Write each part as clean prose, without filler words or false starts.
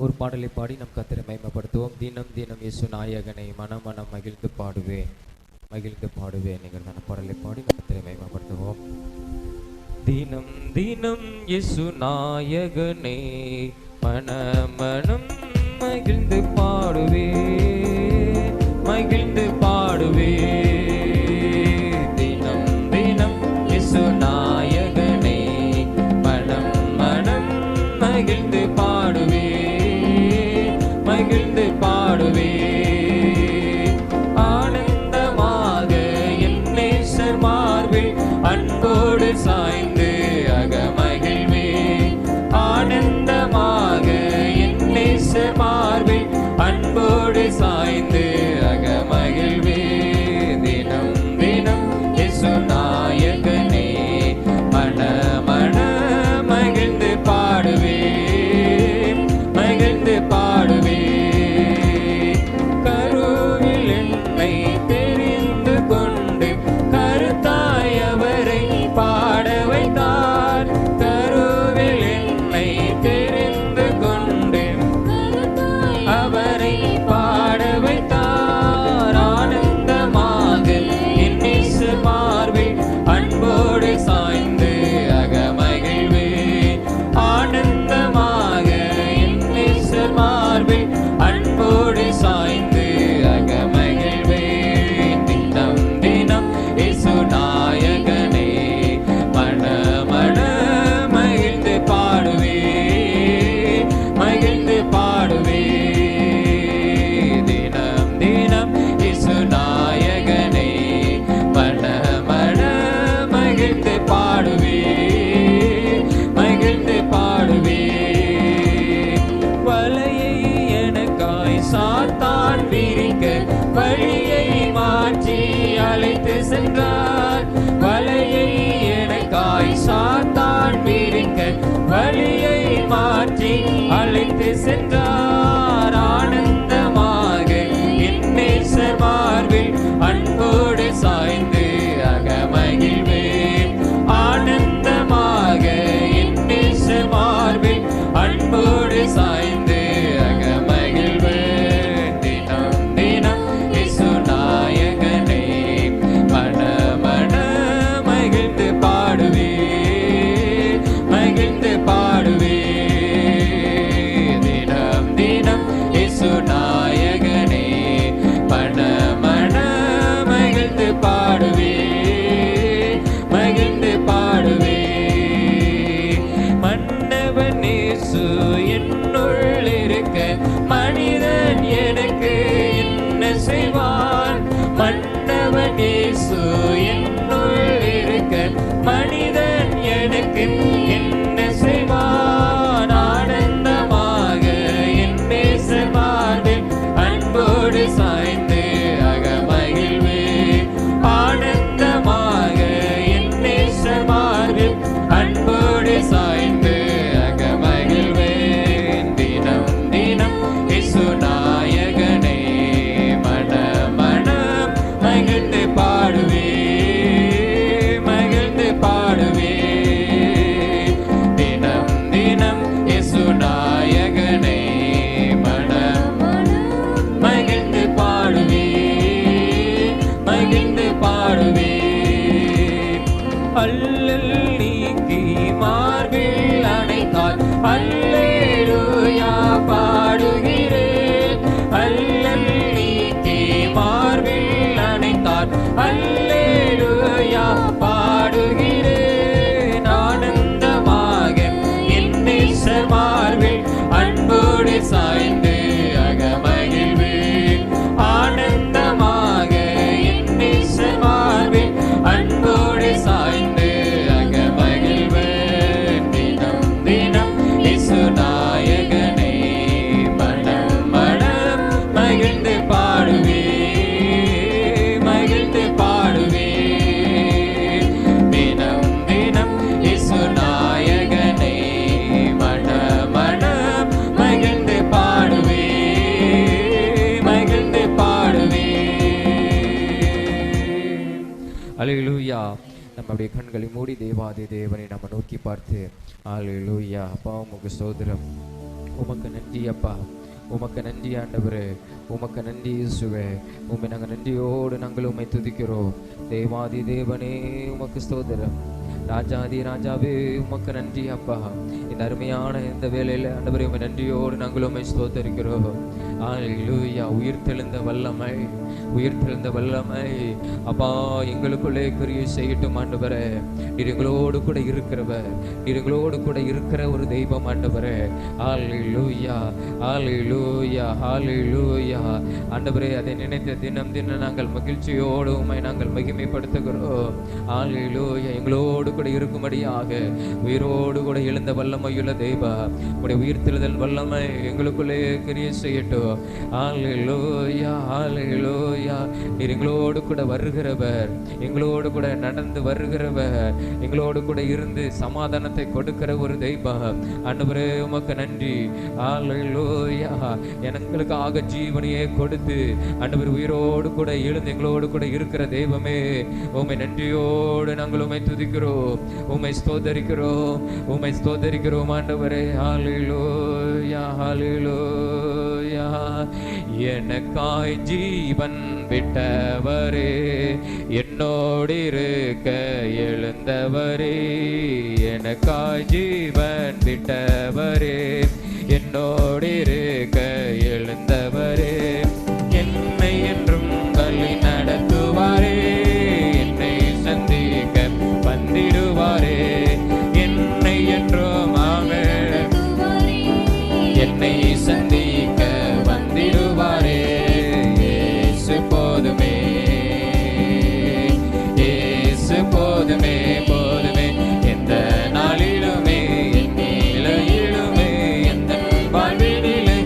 ஒரு பாடலை பாடி நம் கர்த்தரை மகிமைப்படுத்துவோம். தினம் தினம் இயேசு நாயகனை மனம் மனம் மகிழ்ந்து பாடுவேன், மகிழ்ந்து பாடுவேன். நீங்கள் அந்த பாடலை பாடி நம் கர்த்தரை மகிமைப்படுத்துவோம். தினம் தினம் இயேசு நாயகனே மனம் மனம் மகிழ்ந்து பாடுவேன், மகிழ்ந்து பாடுவேன். தினம் தினம் இயேசு நாயகனே மனம் மனம் மகிழ்ந்து பாடுவேன், மகிழ்ந்து பாடுவேன். ஆனந்தமாக என் நேசர் மார்பில் அன்போடு சாய்ந்து அகமகிழ்வேன். ஆனந்தமாக என் நேசர் மார்பில் அன்போடு சாய்ந்து அகமகிழ்வேன். தினம் தினம் இயேசு நாயகனே மன மன மகிழ்ந்து பாடுவேன், மகிழ்ந்து பாடுவேன். கருவில் என்னை தெரிந்து கொண்டு கருத்தாய் அவரை பாட வைத்தார். கருவில் என்னை தெரிந்து கொண்டு அவரை பாட வைத்தார். ஆனந்தமாக என் நேசர் மார்பில் அன்போடு சாய்ந்து அகமகிழ்வேன். ஆனந்தமாக என் நேசர் மார்பில் அன்போடு சாய்ந்து அகமகிழ்வேன். தினம் தினம் இயேசு நாயகனே மன மன மகிழ்ந்து பாடுவேன், மகிழ்ந்து பாடுவேன். தினம் தினம் இயேசு நாயகனே மன மன மகிழ்ந்து பாடுவேன், மகிழ்ந்து பாடுவேன். வலையை எனக்காய் சாத்தான் விரிக்க வழியை மாற்றி அழைத்து சென்றார். வலையை எனக்காய் சாத்தான் விரிக்க வழியை மாற்றி அழைத்து சென்றார். ஆனந்தமாக என் நேசர் மார்பில் அன்போடு சாய்ந்து அகமகிழ்வேன். ஆனந்தமாக என் நேசர் மார்பில் அன்போடு சாய்ந்து அகமகிழ்வேன். தினம் தினம் இயேசு நாயகனே மன மன மகிழ்ந்து பாடுவேன், மகிழ்ந்து பாடுவேன். தினம் தினம் இயேசு நாயகனே மன மன மகிழ்ந்து பாடுவேன், மகிழ்ந்து பாடுவேன். மன்னவன் இயேசு என்னுள் இருக்க மனிதன் எனக்கு என்ன செய்வான்? மன்னவன் இயேசு என்னுள் இருக்க மனிதன் எனக்கு என்ன செய்வான்? ஆனந்தமாக என் நேசர் மார்பில் அன்போடு சாய்ந்து அகமகிழ்வேன். ஆனந்தமாக என் நேசர் மார்பில் அன்போடு சாய்ந்து அகமகிழ்வேன். தினம் தினம் இயேசு நாயகனே மன மன மகிழ்ந்து பாடுவேன், மகிழ்ந்து பாடுவேன். தினம் தினம் இயேசு நாயகனே மன மகிழ்ந்து பாடுவேன், மகிழ்ந்து பாடுவேன். அல்லல் நீக்கி மார்பில் அணைத்தார் அல்லேலூயா பாடுகிறேன். அல்லல் நீக்கி மார்பில் அணைத்தார் அல்லேலூயா பாடுகிறேன். ஆனந்தமாக என் நேசர் மார்பில் அன்போடு சாய்ந்து அகமகிழ்வேன். ஆனந்தமாக என் நேசர் மார்பில் அன்போடு சாய்ந்து அகமகிழ்வேன். தினம் தினம் இயேசு நாயகனே மனம் மனம் மகிழ்ந்து பாடுவேன், மகிழ்ந்து பாடுவேன். தினம் தினம் இயேசு நாயகனே மனம் மனம் மகிழ்ந்து பாடுவேன், மகிழ்ந்து பாடுவேன். அல்லேலூயா. நம்முடைய கண்களை மூடி தேவாதி தேவனை நம்ம நோக்கி பார்த்து அல்லேலூயா அப்பா உமக்கு ஸ்தோத்திரம், உமக்கு நன்றி அப்பா, உமக்கு நன்றி ஆண்டவரே, உமக்கு நன்றி இயேசுவே. உம்மை நாங்கள் நன்றியோடு நாங்கள் உம்மை துதிக்கிறோம். தேவாதி தேவனே உமக்கு ஸ்தோத்திரம். ராஜாதி ராஜாவே உமக்கு நன்றி அப்பா. இந்த அருமையான இந்த வேளையில் ஆண்டவரே உம்மை நன்றியோடு நாங்கள் உம்மை ஸ்தோத்தரிக்கிறோம். அல்லேலூயா. உயிர்த்தெழுந்த வல்லமை, உயிர்த்தெழுந்த வல்லமை அப்பா எங்களுக்குள்ளே கிரியை செய்யட்டும் ஆண்டவரே. நீர் எங்களோடு கூட இருக்கிறவர், நீர் எங்களோடு கூட இருக்கிற ஒரு தெய்வம் ஆண்டவரே. அல்லேலூயா, அல்லேலூயா, அல்லேலூயா. ஆண்டவரே அதை நினைத்த தினம் தினம் நாங்கள் மகிழ்ச்சியோடு உம்மை நாங்கள் மகிமைப்படுத்துகிறோம். அல்லேலூயா. எங்களோடு கூட இருக்கும்படியாக உயிரோடு கூட எழுந்த வல்லமையுள்ள தெய்வா, உடைய உயிர்த்தெழுதல் வல்லமை எங்களுக்குள்ளே கிரியை செய்யட்டும். அல்லேலூயா, அல்லேலூயா. நீர் எங்களோடு கூட வருகிறவர், எங்களோடு கூட நடந்து வருகிறவர், எங்களோடு கூட இருந்து சமாதானத்தை கொடுக்கிற ஒரு தெய்வம் ஆண்டவரே. உமக்கு நன்றி. அல்லேலூயா. எங்களுக்காக ஜீவனையே கொடுத்து ஆண்டவர் உயிரோடு கூட எழுந்து எங்களோடு கூட இருக்கிற தெய்வமே, உம்மை நன்றியோடு நாங்கள் உம்மை துதிக்கிறோம், உம்மை ஸ்தோத்தரிக்கிறோம், உம்மை ஸ்தோத்தரிக்கிறோம் ஆண்டவரே. ஹல்லேலூயா, ஹல்லேலூயா. எனக்காய் ஜீவன் விட்டவரே, என்னோடு இருக்க எழுந்தவரே, எனக்காய் ஜீவன் விட்டவரே, என்னோடு இருக்க எழுந்தவரே, என்னை என்றும் வழி நடத்துவாரே, என்னை சந்திக்க வந்திடுவாரே, என்னை என்றும் என்னை சந்திக்க வந்திடுவாரே. இயேசு போதுமே, இயேசு போதுமே, போதுமே. எந்த நாளிலுமே என் நிலையிலுமே எந்த வாழ்வினிலே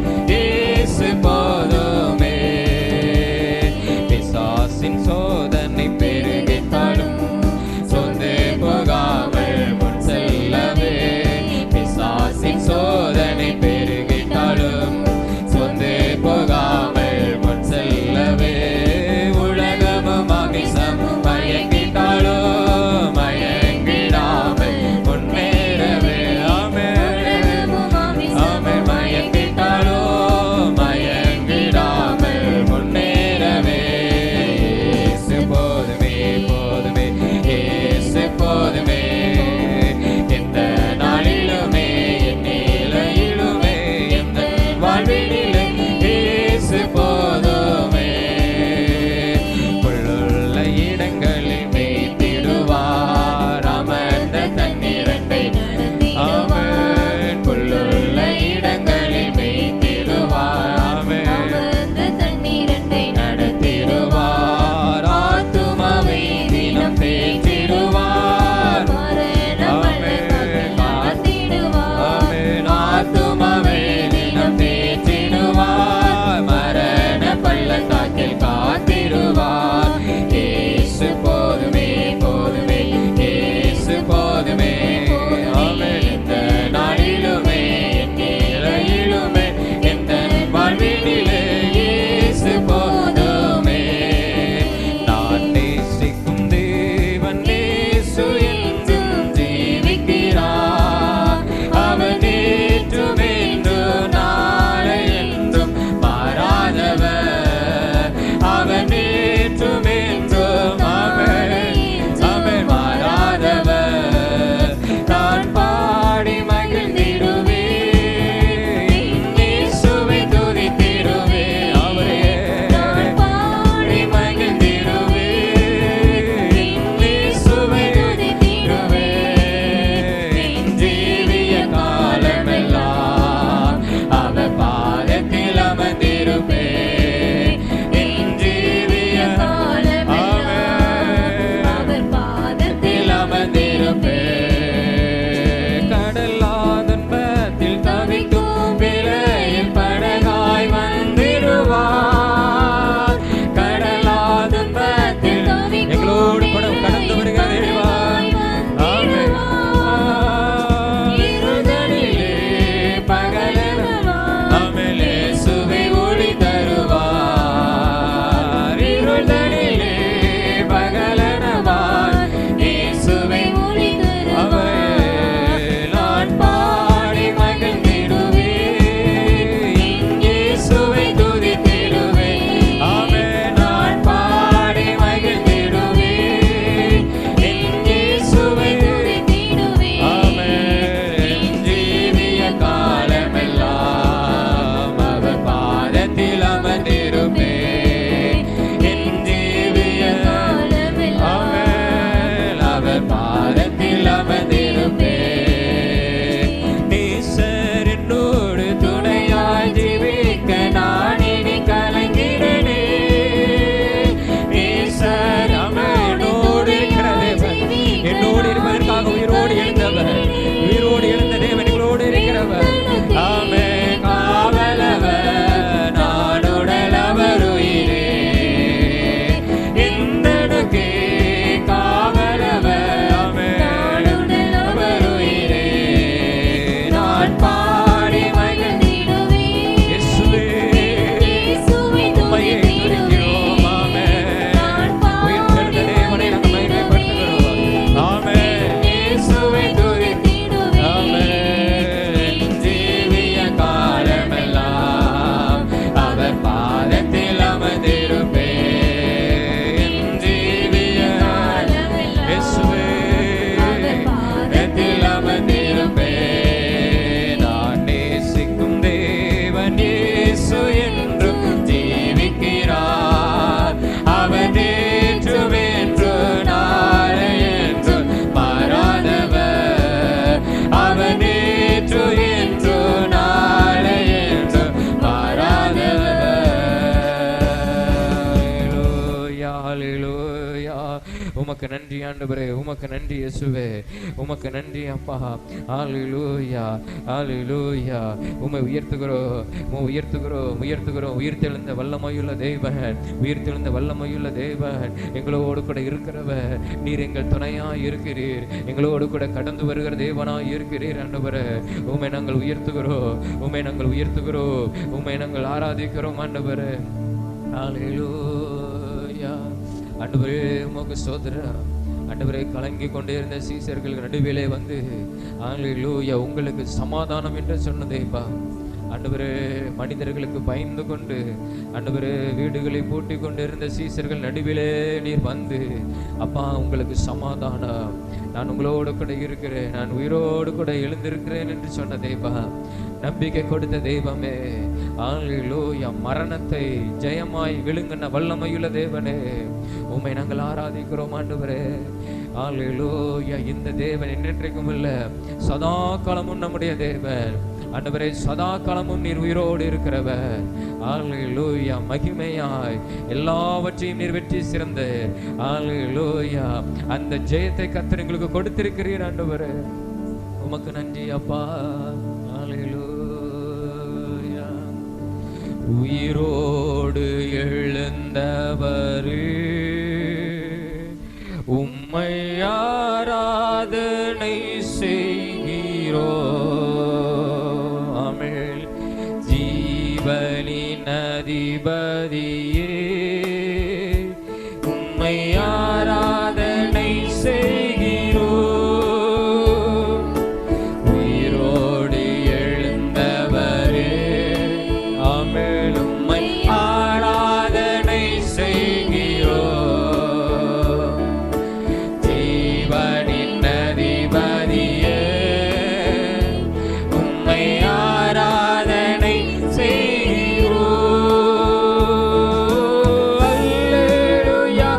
உமக்கு நன்றி ஆண்டவரே, உமக்கு நன்றி இயேசுவே, உமக்கு நன்றி அப்பா. ஹல்லேலூயா, ஹல்லேலூயா. உம்மை உயர்த்துகிறோம், உயர்த்துகிறோம், உயர்த்துகிறோம். உயிர்த்தெழுந்த வல்லமையுள்ள தேவன், உயிர்த்தெழுந்த வல்லமையுள்ள தேவன், எங்களோடு கூட இருக்கிறவர். நீர் எங்கள் துணையாய் இருக்கிறீர், எங்களோடு கூட கடந்து வருகிற தேவனாய் இருக்கிறீர் ஆண்டவரே. உம்மை நாங்கள் உயர்த்துகிறோம், உம்மை நாங்கள் உயர்த்துகிறோம், உம்மை நாங்கள் ஆராதிக்கிறோம் ஆண்டவரே. ஹல்லேலூயா. ஆண்டவரே உமக்கு ஸ்தோத்திரம். ஆண்டவரே கலங்கி கொண்டே இருந்த சீசர்கள் நடுவிலே வந்து ஹல்லேலூயா உங்களுக்கு சமாதானம் என்று சொன்னதேப்பா. ஆண்டவரே மனிதர்களுக்கு பயந்து கொண்டு ஆண்டவரே வீடுகளை பூட்டி கொண்டு இருந்த சீசர்கள் நடுவிலே நீர் வந்து அப்பா உங்களுக்கு சமாதானம், நான் உங்களோடு கூட இருக்கிறேன், நான் உயிரோடு கூட எழுந்திருக்கிறேன் என்று சொன்ன தேவா, நம்பிக்கை கொடுத்த தெய்வமே. ஹல்லேலூயா. மரணத்தை ஜெயமாய் விழுங்கின வல்லமையுள்ள தேவனே, உம்மை நாங்கள் ஆராதிக்கிறோம் ஆண்டவரே. ஹல்லேலூயா. இந்த தேவன் என்றென்றைக்கும் இல்ல, சதா காலமும் நம்முடைய தேவன் ஆண்டவரே. சதா காலமும் நீர் உயிரோடு இருக்கிறவர். ஹல்லேலூயா. மகிமையாய் எல்லாவற்றையும் நீர் வெற்றி சிறந்த ஹல்லேலூயா அந்த ஜெயத்தை கர்த்தர் எங்களுக்கு கொடுத்திருக்கிறீர் ஆண்டவரே. உமக்கு நன்றி அப்பா. ஹல்லேலூயா. உயிரோடு எழுந்தவரே, உம்மை ஆராதனை செய்கிறோம். ஜீவனின் அதிபதியே, உம்மை ஆராதனை செய்கிறோம். உயிரோடு எழுந்தவரே, ஆமென், உம்மை ஆராதனை செய்கிறோம். ஜீவனின் அதிபதியே, உம்மை ஆராதனை செய்கிறோம். அல்லேலூயா.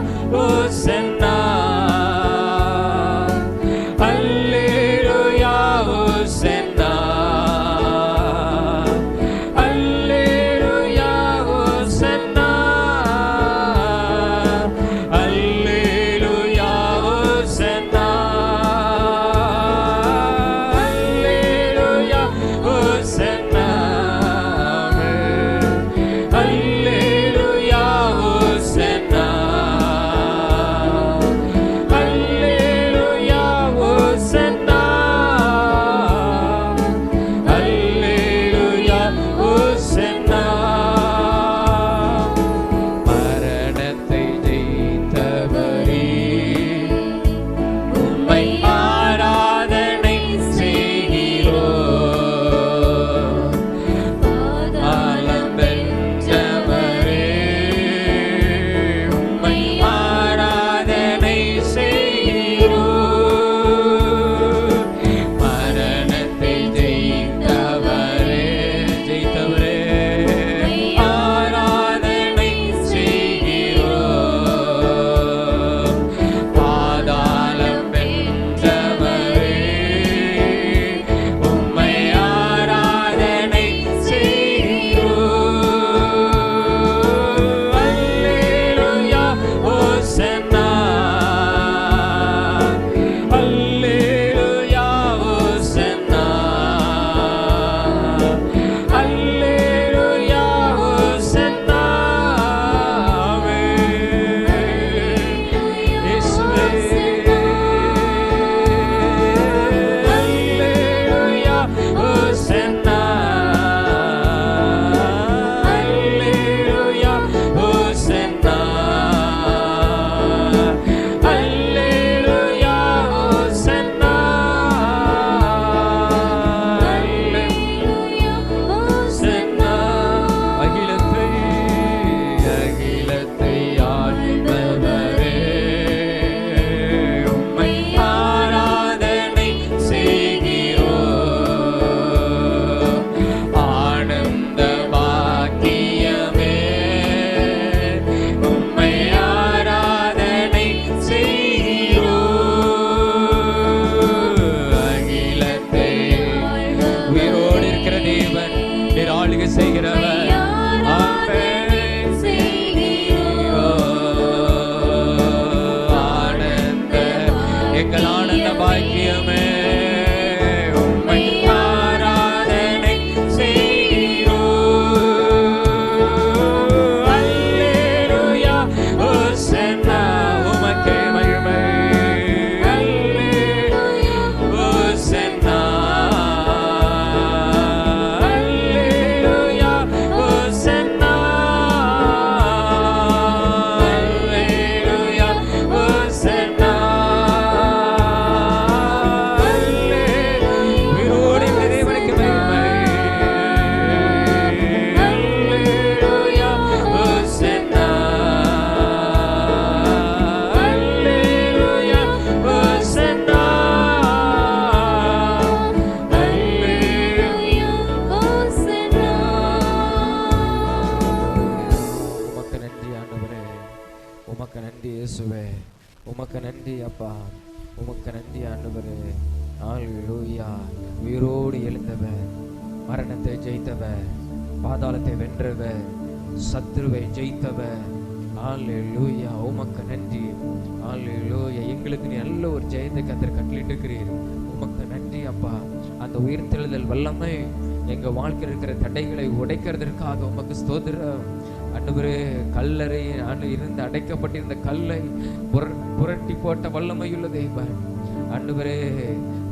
உமக்கு நன்றி இயேசுவே, உமக்கு நன்றி அப்பா, உமக்கு நன்றி ஆண்டவரே. ஹல்லேலூயா. உயிரோடு எழுந்தவர், மரணத்தை ஜெயித்தவர், பாதாளத்தை வென்றவர், சத்துருவை ஜெயித்தவர். ஹல்லேலூயா. உமக்கு நன்றி. ஹல்லேலூயா. எங்களுக்கு நீ நல்ல ஒரு ஜெயத்தை கர்த்தர் கட்டளிட்டிருக்கிறீர். உமக்கு நன்றி அப்பா. அந்த உயிர்த்தெழுதல் வல்லமை எங்க வாழ்க்கையில் இருக்கிற தடைகளை உடைக்கிறதற்காக உமக்கு ஸ்தோத்திரம் ஆண்டவரே. கல்லறை இருந்து அடைக்கப்பட்டிருந்த கல்லை புரட்டி போட்ட வல்லமையுள்ள தெய்வம் ஆண்டவரே.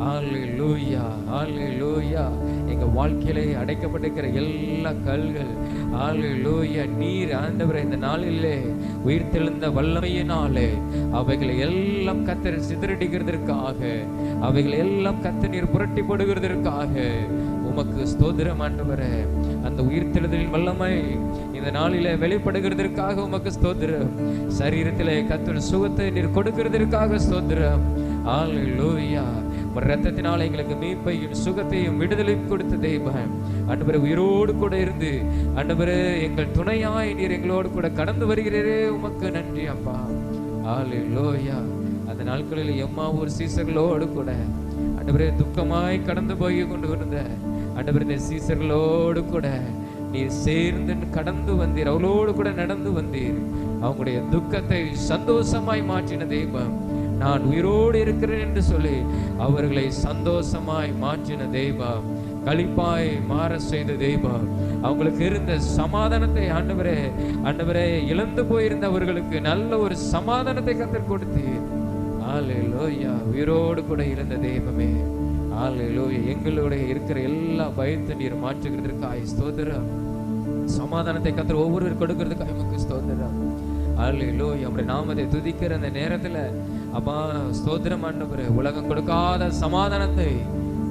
ஹல்லேலூயா, ஹல்லேலூயா. எங்க வாழ்க்கையிலே அடைக்கப்பட்டிருக்கிற எல்லா கல்கள் ஹல்லேலூயா நீர் ஆண்டவரே இந்த நாளிலே உயிர்த்தெழுந்த வல்லமையினாலே அவைகளை எல்லாம் கர்த்தர் சிதறடிக்கிறதற்காக, அவைகளை எல்லாம் கர்த்தர் நீர் புரட்டி போடுகிறதற்காக உமக்கு ஸ்தோத்திரம் ஆண்டவரே. அந்த உயிர்த்தெழுதலின் வல்லமை இந்த நாளிலே வெளிப்படுகிறதற்காக உமக்கு ஸ்தோத்திரம். சரீரத்திலே கர்த்தர் சுகத்தை நீர் கொடுக்கிறதற்காக ஸ்தோத்திரம். ஹல்லேலூயா. இரத்தத்தினால் எங்களுக்கு மீட்பையும் சுகத்தையும் விடுதலையும் கொடுத்த தெய்வம் ஆண்டவரே, உயிரோடு கூட இருந்து ஆண்டவரே எங்கள் துணையாய் நீர் எங்களோடு கூட கடந்து வருகிறீரே, உமக்கு நன்றி அப்பா. ஹல்லேலூயா. அந்த நாட்களில் எம்மாவூர் சீசர்களோடு கூட ஆண்டவரே துக்கமாய் கடந்து போய் கொண்டு வந்த ஆண்டவரே இந்த சீசர்களோடு கூட நீர் சேர்ந்து கடந்து வந்தீர், அவளோடு கூட நடந்து வந்தீர். அவங்களுடைய துக்கத்தை சந்தோஷமாய் மாற்றின தெய்வம். நான் உயிரோடு இருக்கிறேன் என்று சொல்லி அவர்களை சந்தோஷமாய் மாற்றின தெய்வம், களிப்பாய் மாற செய்த தெய்வம். அவங்களுக்கு இருந்த சமாதானத்தை ஆண்டவரே ஆண்டவரே இழந்து போயிருந்த அவர்களுக்கு நல்ல ஒரு சமாதானத்தை கர்த்தர் கொடுத்தீர். ஹல்லேலூயா. உயிரோடு கூட இருந்த தெய்வமே ஹல்லேலூயா. எங்களுடைய இருக்கிற எல்லா பயத்தை நீர் மாற்றுகிறதற்காக ஸ்தோத்திரம். சமாதானத்தை கர்த்தர் ஒவ்வொருவர் கொடுக்கிறதுக்காக உமக்கு ஸ்தோத்திரம். ஹல்லேலூயா. நம்முடைய நாமத்தை துதிக்கிற அந்த நேரத்துல அப்பா ஸ்தோத்திரம் ஆண்டவரே. உலகம் கொடுக்காத சமாதானத்தை,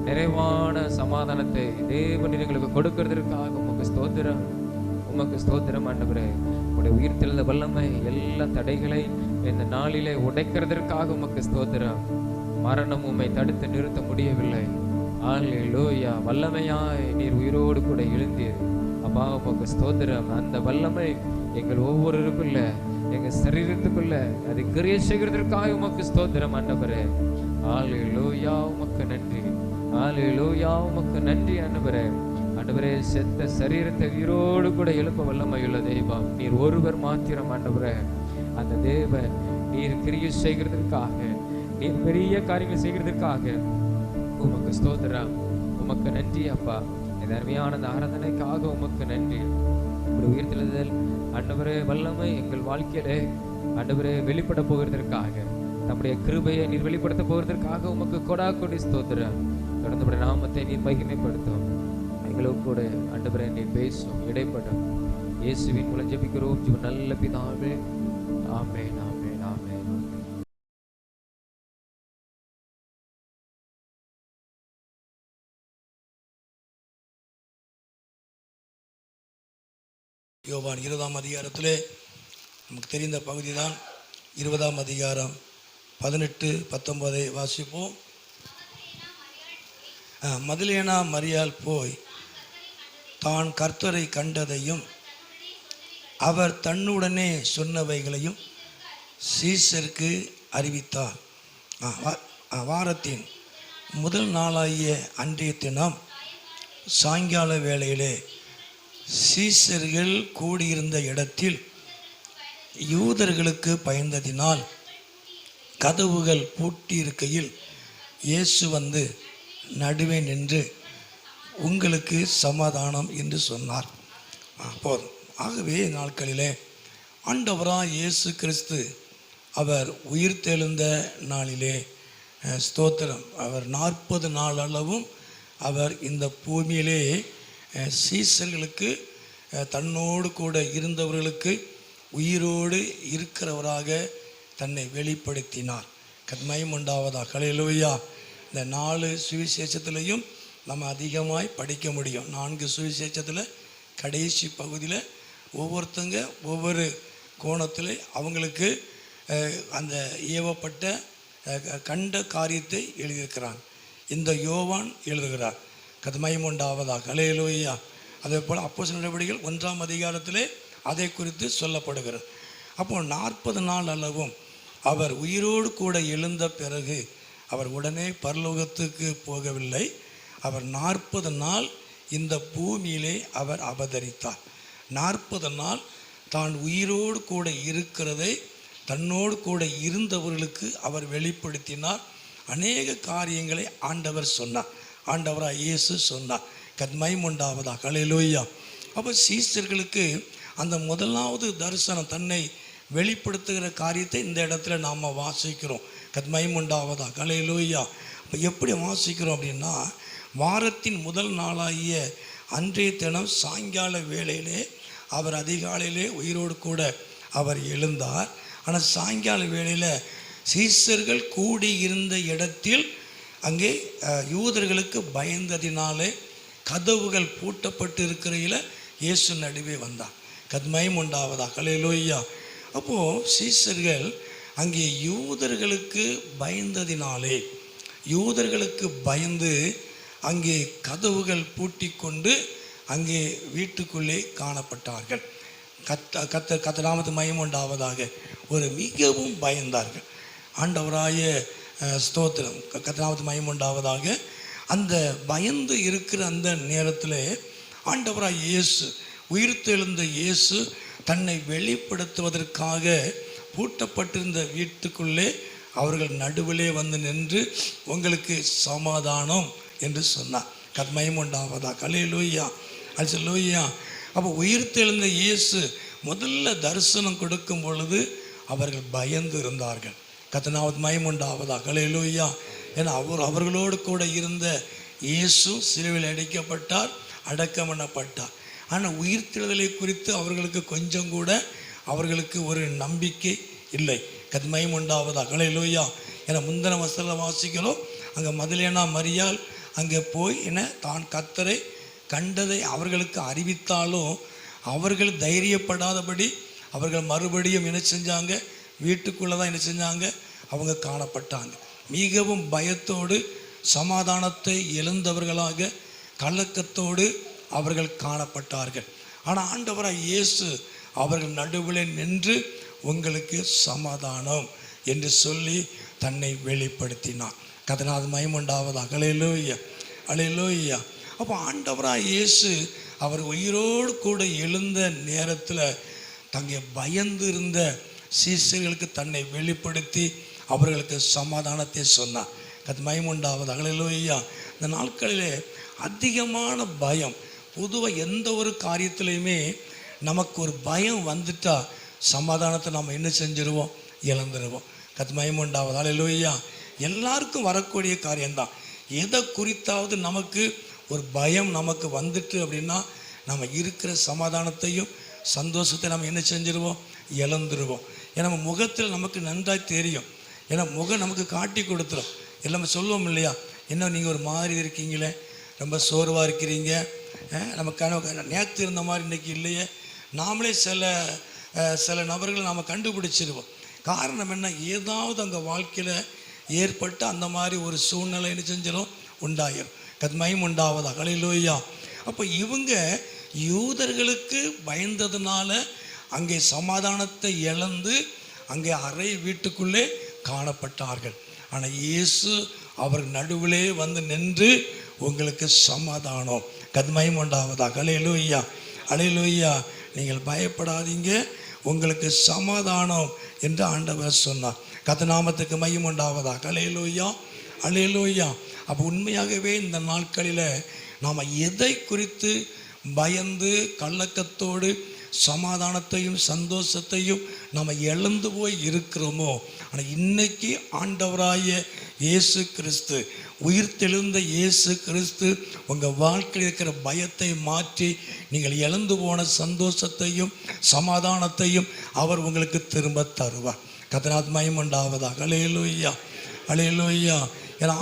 நிறைவான சமாதானத்தை தேவன் எங்களுக்கு கொடுக்கிறதற்காக உமக்கு ஸ்தோத்திரம், உமக்கு ஸ்தோத்திரம் ஆண்டவரே. உடைய உயிர்த்தெழுந்த வல்லமை எல்லா தடைகளை இந்த நாளிலே உடைக்கிறதற்காக உமக்கு ஸ்தோத்திரம். மரணம் உம்மை தடுத்து நிறுத்த முடியவில்லை. ஹல்லேலூயா. வல்லமையாய் நீர் உயிரோடு கூட எழுந்தீர் அப்பா, உமக்கு ஸ்தோத்திரம். அந்த வல்லமை எங்கள் ஒவ்வொருவருக்குள்ள, எங்க சரீரத்துக்குள்ள அதை கிரியை செய்கிறதற்காக உமக்கு ஸ்தோத்திரம் ஆண்டவரே. ஹல்லேலூயா. உமக்கு நன்றி. ஹல்லேலூயா. உமக்கு நன்றி ஆண்டவரே. ஆண்டவரே செத்த சரீரத்தை உயிரோடு கூட எழுப்ப வல்லமையுள்ள தெய்வம் நீர் ஒருவர் மாத்திரம் ஆண்டவரே. அந்த தேவன் நீர் கிரியை செய்கிறதற்காக, நீர் பெரிய காரியங்கள் செய்கிறதற்காக உமக்கு ஸ்தோத்திரம், உமக்கு நன்றி அப்பா. இந்த அருமையான ஆராதனைக்காக உமக்கு நன்றி. உயிர்த்தெழுதல் ஆண்டவரே வல்லமை எங்கள் வாழ்க்கையிலே ஆண்டவரே வெளிப்பட போகிறதற்காக, நம்முடைய கிருபையை நீர் வெளிப்படுத்த போகிறதற்காக உமக்கு கொடா கொடி ஸ்தோத்திரம். தொடர்ந்து நாமத்தை நீர் மகிமைப்படுத்தும். எங்களோடு கூட ஆண்டவரே நீர் பேசும், இடைப்படும். இயேசுவின் மூலம் ஜெபிக்கிறோம் ஜீவன் நல்ல பிதாவே. ஆமென், ஆமென், ஆமென். யோவான் 20ஆம் அதிகாரத்திலே நமக்கு தெரிந்த பகுதி தான் 20ஆம் அதிகாரம் 18-19 வாசிப்போம். மதலேனா மரியாள் போய் தான் கர்த்தரை கண்டதையும் அவர் தன்னுடனே சொன்னவைகளையும் சீசருக்கு அறிவித்தார். வாரத்தின் முதல் நாளாகிய அன்றைய தினம் சாயங்கால வேளையிலே சீசர்கள் கூடியிருந்த இடத்தில் யூதர்களுக்கு பயந்ததினால் கதவுகள் பூட்டியிருக்கையில் இயேசு வந்து நடுவே நின்று உங்களுக்கு சமாதானம் என்று சொன்னார். போதும். ஆகவே நாட்களிலே ஆண்டவராய் இயேசு கிறிஸ்து அவர் உயிர்த்தெழுந்த நாளிலே ஸ்தோத்திரம், அவர் 40 நாள் அளவும் அவர் இந்த பூமியிலே சீசர்களுக்கு தன்னோடு கூட இருந்தவர்களுக்கு உயிரோடு இருக்கிறவராக தன்னை வெளிப்படுத்தினார். கத்மயம் உண்டாவதா. ஹல்லேலூயா. இந்த 4 சுவிசேஷத்திலையும் நம்ம அதிகமாய் படிக்க முடியும். 4 சுவிசேஷத்தில் கடைசி பகுதியில் ஒவ்வொருத்தங்க ஒவ்வொரு கோணத்தில் அவங்களுக்கு அந்த ஏவப்பட்ட கண்ட காரியத்தை எழுதியிருக்கிறாங்க. இந்த யோவான் எழுதுகிறார். கத்மயம் உண்டாவதாக. ஹல்லேலூயா. அதே போல் அப்போஸ்தலர் நடவடிக்கைகள் 1ஆம் அதிகாரத்திலே அதை குறித்து சொல்லப்படுகிறது. அப்போ 40 நாள் அளவும் அவர் உயிரோடு கூட எழுந்த பிறகு அவர் உடனே பரலோகத்துக்கு போகவில்லை. அவர் 40 நாள் இந்த பூமியிலே அவர் அவதரித்தார். 40 நாள் தான் உயிரோடு கூட இருக்கிறதை தன்னோடு கூட இருந்தவர்களுக்கு அவர் வெளிப்படுத்தினார். அநேக காரியங்களை ஆண்டவர் சொன்னார், ஆண்டவராக இயேசு சொன்னார். கத்மயம் உண்டாவதா, ஹல்லேலூயா. அப்போ சீஷர்களுக்கு அந்த முதலாவது தரிசனம், தன்னை வெளிப்படுத்துகிற காரியத்தை இந்த இடத்துல நாம் வாசிக்கிறோம். கத்மயம் உண்டாவதா, ஹல்லேலூயா. இப்போ எப்படி வாசிக்கிறோம் அப்படின்னா, வாரத்தின் முதல் நாளாகிய அன்றைய தினம் சாயங்கால வேளையிலே அவர் அதிகாலையிலே உயிரோடு கூட அவர் எழுந்தார். ஆனால் சாயங்கால வேளையில் சீஷர்கள் கூடி இருந்த இடத்தில் அங்கே யூதர்களுக்கு பயந்ததினாலே கதவுகள் பூட்டப்பட்டு இருக்கிறையில் இயேசு நடுவே வந்தார். கத்மயம் உண்டாவதா, ஹல்லேலூயா. அப்போது சீஷர்கள் அங்கே யூதர்களுக்கு பயந்ததினாலே, யூதர்களுக்கு பயந்து அங்கே கதவுகள் பூட்டி கொண்டு அங்கே வீட்டுக்குள்ளே காணப்பட்டார்கள். கர்த்தர் மகிமை உண்டாவதாக, ஒரு மிகவும் பயந்தார்கள். ஆண்டவராய ஸ்தோத்திரம், கர்த்தர் மகிமை உண்டாவதாக. அந்த பயந்து இருக்கிற அந்த நேரத்தில் ஆண்டவராய் இயேசு, உயிர்த்தெழுந்த இயேசு தன்னை வெளிப்படுத்துவதற்காக பூட்டப்பட்டிருந்த வீட்டுக்குள்ளே அவர்கள் நடுவிலே வந்து நின்று உங்களுக்கு சமாதானம் என்று சொன்னார். கர்த்தர் மகிமை உண்டாவதாக, ஹல்லேலூயா, ஹல்லேலூயா. அப்போ உயிர்த்தெழுந்த இயேசு முதல்ல தரிசனம் கொடுக்கும் பொழுது அவர்கள் பயந்து இருந்தார்கள். கர்த்தர் மகிமை உண்டாவதாக, ஹல்லேலூயா. ஏன்னா அவர்களோடு கூட இருந்த இயேசு சிலுவையில் அடைக்கப்பட்டார், அடக்கம் பண்ணப்பட்டார். ஆனால் உயிர்த்தெழுதலை குறித்து அவர்களுக்கு கொஞ்சம் கூட அவர்களுக்கு ஒரு நம்பிக்கை இல்லை. கர்த்தர் மகிமை உண்டாவதாக, ஹல்லேலூயா. ஏன்னா முந்தின வசனத்தில் வாசிக்கிறோம், அங்கே மதலேனா மரியாள் அங்கே போய் தான் கர்த்தரை கண்டதை அவர்களுக்கு அறிவித்தாலும் அவர்கள் தைரியப்படாதபடி அவர்கள் மறுபடியும் என்ன செஞ்சாங்க, வீட்டுக்குள்ளே தான் என்ன செஞ்சாங்க, அவங்க காணப்பட்டாங்க. மிகவும் பயத்தோடு, சமாதானத்தை இழந்தவர்களாக, கலக்கத்தோடு அவர்கள் காணப்பட்டார்கள். ஆனால் ஆண்டவராய் இயேசு அவர்கள் நடுவில் நின்று உங்களுக்கு சமாதானம் என்று சொல்லி தன்னை வெளிப்படுத்தினார். கர்த்தர் மகிமை உண்டாவதாக, ஹல்லேலூயா, ஹல்லேலூயா. அப்போ ஆண்டவராய் இயேசு அவர் உயிரோடு கூட எழுந்த நேரத்தில் தங்கே பயந்து இருந்த சீஷர்களுக்கு தன்னை வெளிப்படுத்தி அவர்களுக்கு சமாதானத்தை சொன்னார். கர்த்தர் மகிமை உண்டாவதாக, ஹல்லேலூயா. இந்த நாட்களிலே அதிகமான பயம். பொதுவாக எந்த ஒரு காரியத்திலையுமே நமக்கு ஒரு பயம் வந்துட்டா சமாதானத்தை நாம் என்ன செஞ்சிருவோம், இழந்துருவோம். கர்த்தர் மகிமை உண்டாவதாக, ஹல்லேலூயா. எல்லாருக்கும் வரக்கூடிய காரியம்தான். எதை குறித்தாவது நமக்கு ஒரு பயம் நமக்கு வந்துட்டு அப்படின்னா நம்ம இருக்கிற சமாதானத்தையும் சந்தோஷத்தை நம்ம என்ன செஞ்சிருவோம், இழந்துருவோம். ஏன்னா நம்ம முகத்தில் நமக்கு நன்றாக தெரியும். ஏன்னா முகம் நமக்கு காட்டி கொடுத்துரும். எல்லாமே சொல்லுவோம் இல்லையா, என்ன நீங்கள் ஒரு மாதிரி இருக்கீங்களே, ரொம்ப சோர்வாக இருக்கிறீங்க, நம்ம நேற்று இருந்த மாதிரி இன்றைக்கி இல்லையே. நாமளே சில நபர்கள் நாம் கண்டுபிடிச்சிருவோம். காரணம் என்ன, ஏதாவது அங்கே வாழ்க்கையில் ஏற்பட்டு அந்த மாதிரி ஒரு சூழ்நிலை என்ன செஞ்சிடும், உண்டாயிரும். கர்த்தர் மகிமை உண்டாவதாக, ஹல்லேலூயா. அப்போ இவங்க யூதர்களுக்கு பயந்ததுனால அங்கே சமாதானத்தை இழந்து அங்கே அறை வீட்டுக்குள்ளே காணப்பட்டார்கள். ஆனால் இயேசு அவர் நடுவிலே வந்து நின்று உங்களுக்கு சமாதானம், கர்த்தர் மகிமை உண்டாவதாக, ஹல்லேலூயா, ஹல்லேலூயா. நீங்கள் பயப்படாதீங்க, உங்களுக்கு சமாதானம் என்று ஆண்டவர் சொன்னார். கர்த்தர் நாமத்துக்கு மகிமை உண்டாவதாக, ஹல்லேலூயா, ஹல்லேலூயா. அப்போ உண்மையாகவே இந்த நாட்களில் நாம் எதை குறித்து பயந்து கலக்கத்தோடு சமாதானத்தையும் சந்தோஷத்தையும் நாம் இழந்து போய் இருக்கிறோமோ, ஆனால் இன்னைக்கு ஆண்டவராய இயேசு கிறிஸ்து, உயிர்த்தெழுந்த இயேசு கிறிஸ்து உங்கள் வாழ்க்கையில் இருக்கிற பயத்தை மாற்றி நீங்கள் இழந்து போன சந்தோஷத்தையும் சமாதானத்தையும் அவர் உங்களுக்கு திரும்ப தருவார். கர்த்தர் மகிமை உண்டாவதாக, ஹல்லேலூயா, ஹல்லேலூயா. ஏன்னா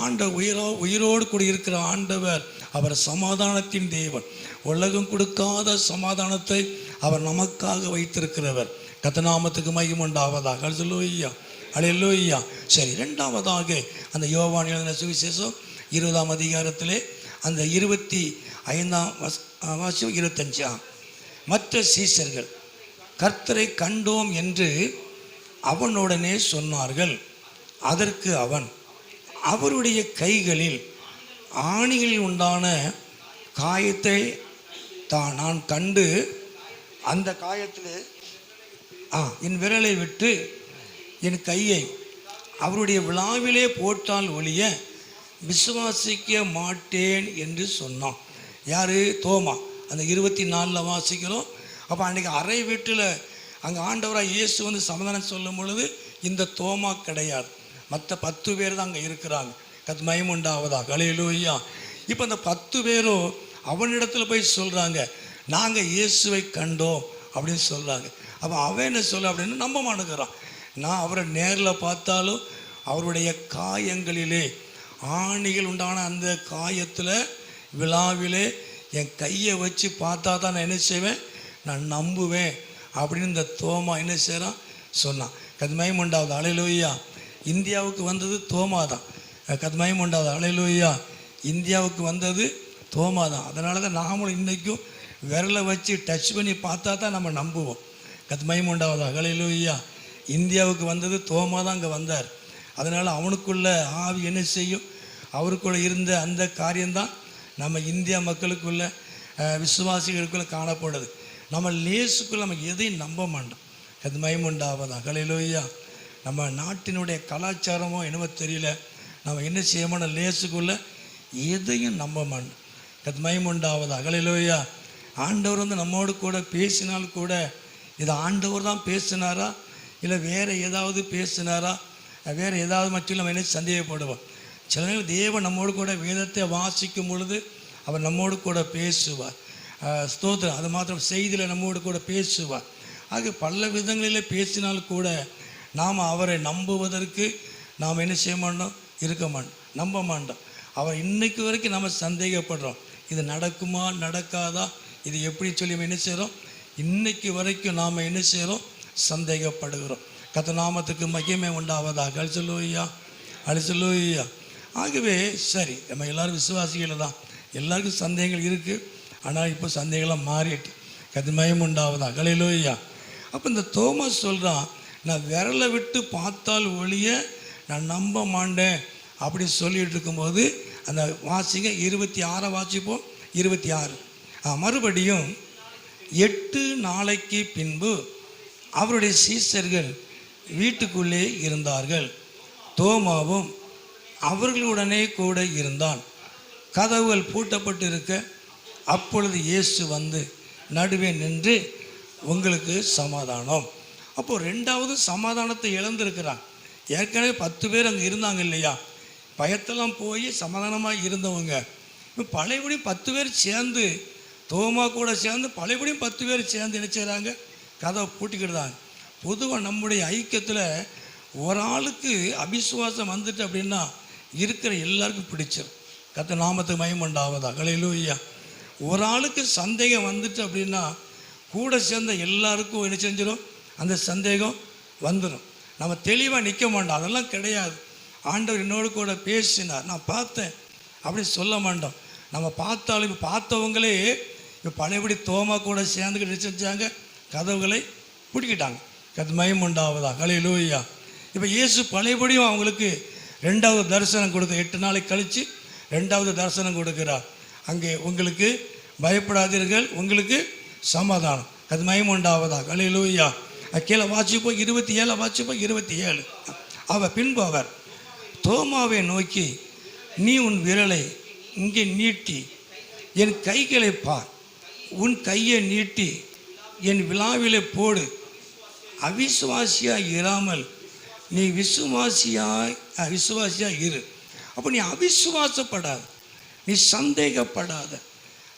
உயிரோடு கூட இருக்கிற ஆண்டவர் அவர் சமாதானத்தின் தேவன். உலகம் கொடுக்காத சமாதானத்தை அவர் நமக்காக வைத்திருக்கிறவர். கர்த்தர் நாமத்துக்கு மகிமை உண்டாவதாக, ஹல்லேலூயா, ஹல்லேலூயா. சரி, இரண்டாவதாக அந்த யோவான் எழுதின சுவிசேஷம் 20ஆம் அதிகாரத்திலே அந்த 25ஆம் வாசியம் 25. மற்ற சீஷர்கள் கர்த்தரை கண்டோம் என்று அவனுடனே சொன்னார்கள். அதற்கு அவன், அவருடைய கைகளில் ஆணிகளில் உண்டான காயத்தை நான் கண்டு அந்த காயத்தில் என் விரலை விட்டு என் கையை அவருடைய விழாவிலே போட்டால் ஒழிய விசுவாசிக்க மாட்டேன் என்று சொன்னான். யார்? தோமா. அந்த 24 வாசிக்கிறோம். அப்போ அன்றைக்கி அறை வீட்டில் அங்கே ஆண்டவராக இயேசு வந்து சமாதானம் சொல்லும் பொழுது இந்த தோமா கிடையாது, மற்ற 10 பேர் தான் அங்கே இருக்கிறாங்க. கத் மகிமையுண்டாவதா, ஹல்லேலூயா. இப்போ அந்த 10 பேரும் அவனிடத்தில் போய் சொல்கிறாங்க, நாங்கள் இயேசுவை கண்டோம் அப்படின்னு சொல்கிறாங்க. அப்போ அவன் என்ன சொல்ல அப்படின்னு நம்ப மாட்டேங்கிறான். நான் அவரை நேரில் பார்த்தாலும் அவருடைய காயங்களிலே ஆணிகள் உண்டான அந்த காயத்தில் விழாவிலே என் கையை வச்சு பார்த்தா தான் நான் என்ன செய்வேன், நான் நம்புவேன் அப்படின்னு இந்த தோமா என்ன செய்கிறான் சொன்னான். கத்மயம் உண்டாவது, ஹல்லேலூயா. இந்தியாவுக்கு வந்தது தோமா தான். கத்மயம் உண்டாவது, ஹல்லேலூயா. இந்தியாவுக்கு வந்தது தோமா தான். அதனால தான் நாமளும் இன்றைக்கும் விரலை வச்சு டச் பண்ணி பார்த்தா தான் நம்ம நம்புவோம். கத்மயம் உண்டாவது, ஹல்லேலூயா. இந்தியாவுக்கு வந்தது தோமா தான் அங்கே வந்தார். அதனால் அவனுக்குள்ள ஆவி என்ன செய்யும், அவருக்குள்ளே இருந்த அந்த காரியம்தான் நம்ம இந்தியா மக்களுக்குள்ள விசுவாசிகளுக்குள்ளே காணப்படுது. நம்ம லேசுக்குள்ளே நம்ம எதையும் நம்ப மாட்டோம். கத்மயம் உண்டாவதா, ஹல்லேலூயா. நம்ம நாட்டினுடைய கலாச்சாரமோ என்னவோ தெரியல, நம்ம என்ன செய்யமான லேசுக்குள்ளே எதையும் நம்ப மாட்டோம். கத்மயம் உண்டாவதா, ஹல்லேலூயா. ஆண்டவர் வந்து நம்மோடு கூட பேசினால் கூட இது ஆண்டவர் தான் பேசினாரா இல்லை வேறு ஏதாவது பேசினாரா, வேறு ஏதாவது மட்டும் நம்ம என்ன சந்தேகப்படுவோம். சில நேரம் தேவன் நம்மோடு கூட வேதத்தை வாசிக்கும் பொழுது அவர் நம்மோடு கூட பேசுவார். ஸ்தோத்திரம். அது மாத்திரம் செய்தியில் நம்மோடு கூட பேசுவார். ஆக பல விதங்களில் பேசினால் கூட நாம் அவரை நம்புவதற்கு நாம் என்ன செய்ய மாட்டோம், இருக்க மாட்டோம், நம்ப மாட்டோம். அவர் இன்னைக்கு வரைக்கும் நம்ம சந்தேகப்படுறோம், இது நடக்குமா நடக்காதா, இது எப்படி சொல்லி என்ன செய்கிறோம், இன்னைக்கு வரைக்கும் நாம் என்ன செய்கிறோம், சந்தேகப்படுகிறோம். கர்த்தர் நாமத்துக்கு மகிமை உண்டாவதாக, ஹல்லேலூயா, ஹல்லேலூயா. ஆகவே சரி, நம்ம எல்லோரும் விசுவாசிகள் தான், எல்லாருக்கும் சந்தேகங்கள் இருக்குது. ஆனால் இப்போ சந்தேகம்லாம் மாறிட்டு கர்த்தர் மகிமை உண்டாவதாக, ஹல்லேலூயா. அப்போ இந்த தோமா சொல்கிறான், நான் விரலை விட்டு பார்த்தால் ஒழிய நான் நம்ப மாட்டேன் அப்படி சொல்லிகிட்டு இருக்கும்போது அந்த வாசிங்க 26 வாசிப்போம். 26 மறுபடியும் 8 நாளைக்கு பின்பு அவருடைய சீஷர்கள் வீட்டுக்குள்ளே இருந்தார்கள். தோமாவும் அவர்களுடனே கூட இருந்தான். கதவுகள் பூட்டப்பட்டு இருக்க அப்பொழுது இயேசு வந்து நடுவே நின்று, உங்களுக்கு சமாதானம். அப்போது 2வது சமாதானத்தை இழந்திருக்கிறான். ஏற்கனவே 10 பேர் அங்கே இருந்தாங்க இல்லையா, பயத்தெல்லாம் போய் சமாதானமாக இருந்தவங்க இப்போ பழையபடியும் 10 பேர் சேர்ந்து, தோமா கூட சேர்ந்து பழையபடியும் 10 பேர் சேர்ந்து என்ன செய்கிறாங்க, கதவை பூட்டிக்கிடுதாங்க. பொதுவாக நம்முடைய ஐக்கியத்தில் ஒரு ஆளுக்கு அபிசுவாசம் வந்துட்டு அப்படின்னா இருக்கிற எல்லாருக்கும் பிடிச்சிடும். கர்த்தர் நாமத்துக்கு மகிமை உண்டாவதா, ஹல்லேலூயா. ஒரு ஆளுக்கு சந்தேகம் வந்துட்டு அப்படின்னா கூட சேர்ந்த எல்லாருக்கும் என்ன செஞ்சிடும், அந்த சந்தேகம் வந்துடும். நம்ம தெளிவாக நிற்க மாட்டோம், அதெல்லாம் கிடையாது. ஆண்டவர் என்னோடு கூட பேசினார், நான் பார்த்தேன் அப்படி சொல்ல மாட்டோம். நம்ம பார்த்தாலும் இப்போ பார்த்தவங்களே இப்போ பழையபடி தோமா கூட சேர்ந்துக்கிட்டு செஞ்சாங்க, கதவுகளை பிடிக்கிட்டாங்க. கர்த்தர் மகிமை உண்டாவதா, ஹல்லேலூயா. இப்போ இயேசு பழையபடியும் அவங்களுக்கு 2வது தரிசனம் கொடுக்க 8 நாளைக்கு கழித்து 2வது தரிசனம் கொடுக்கிறார். அங்கே உங்களுக்கு பயப்படாதீர்கள், உங்களுக்கு சமாதானம். கர்த்தர் மகிமை உண்டாவதா, ஹல்லேலூயா. கீழே வாசிப்போம், 27 வாசிப்போம். 27 பின்பு அவர் தோமாவை நோக்கி, நீ உன் விரலை இங்கே நீட்டி என் கைகளை பார், உன் கையை நீட்டி என் விழாவிலே போடு, அவிசுவாசியாய் இராமல் நீ விசுவாசியாய் இரு. அப்போ நீ அவிசுவாசப்படாத, நீ சந்தேகப்படாத.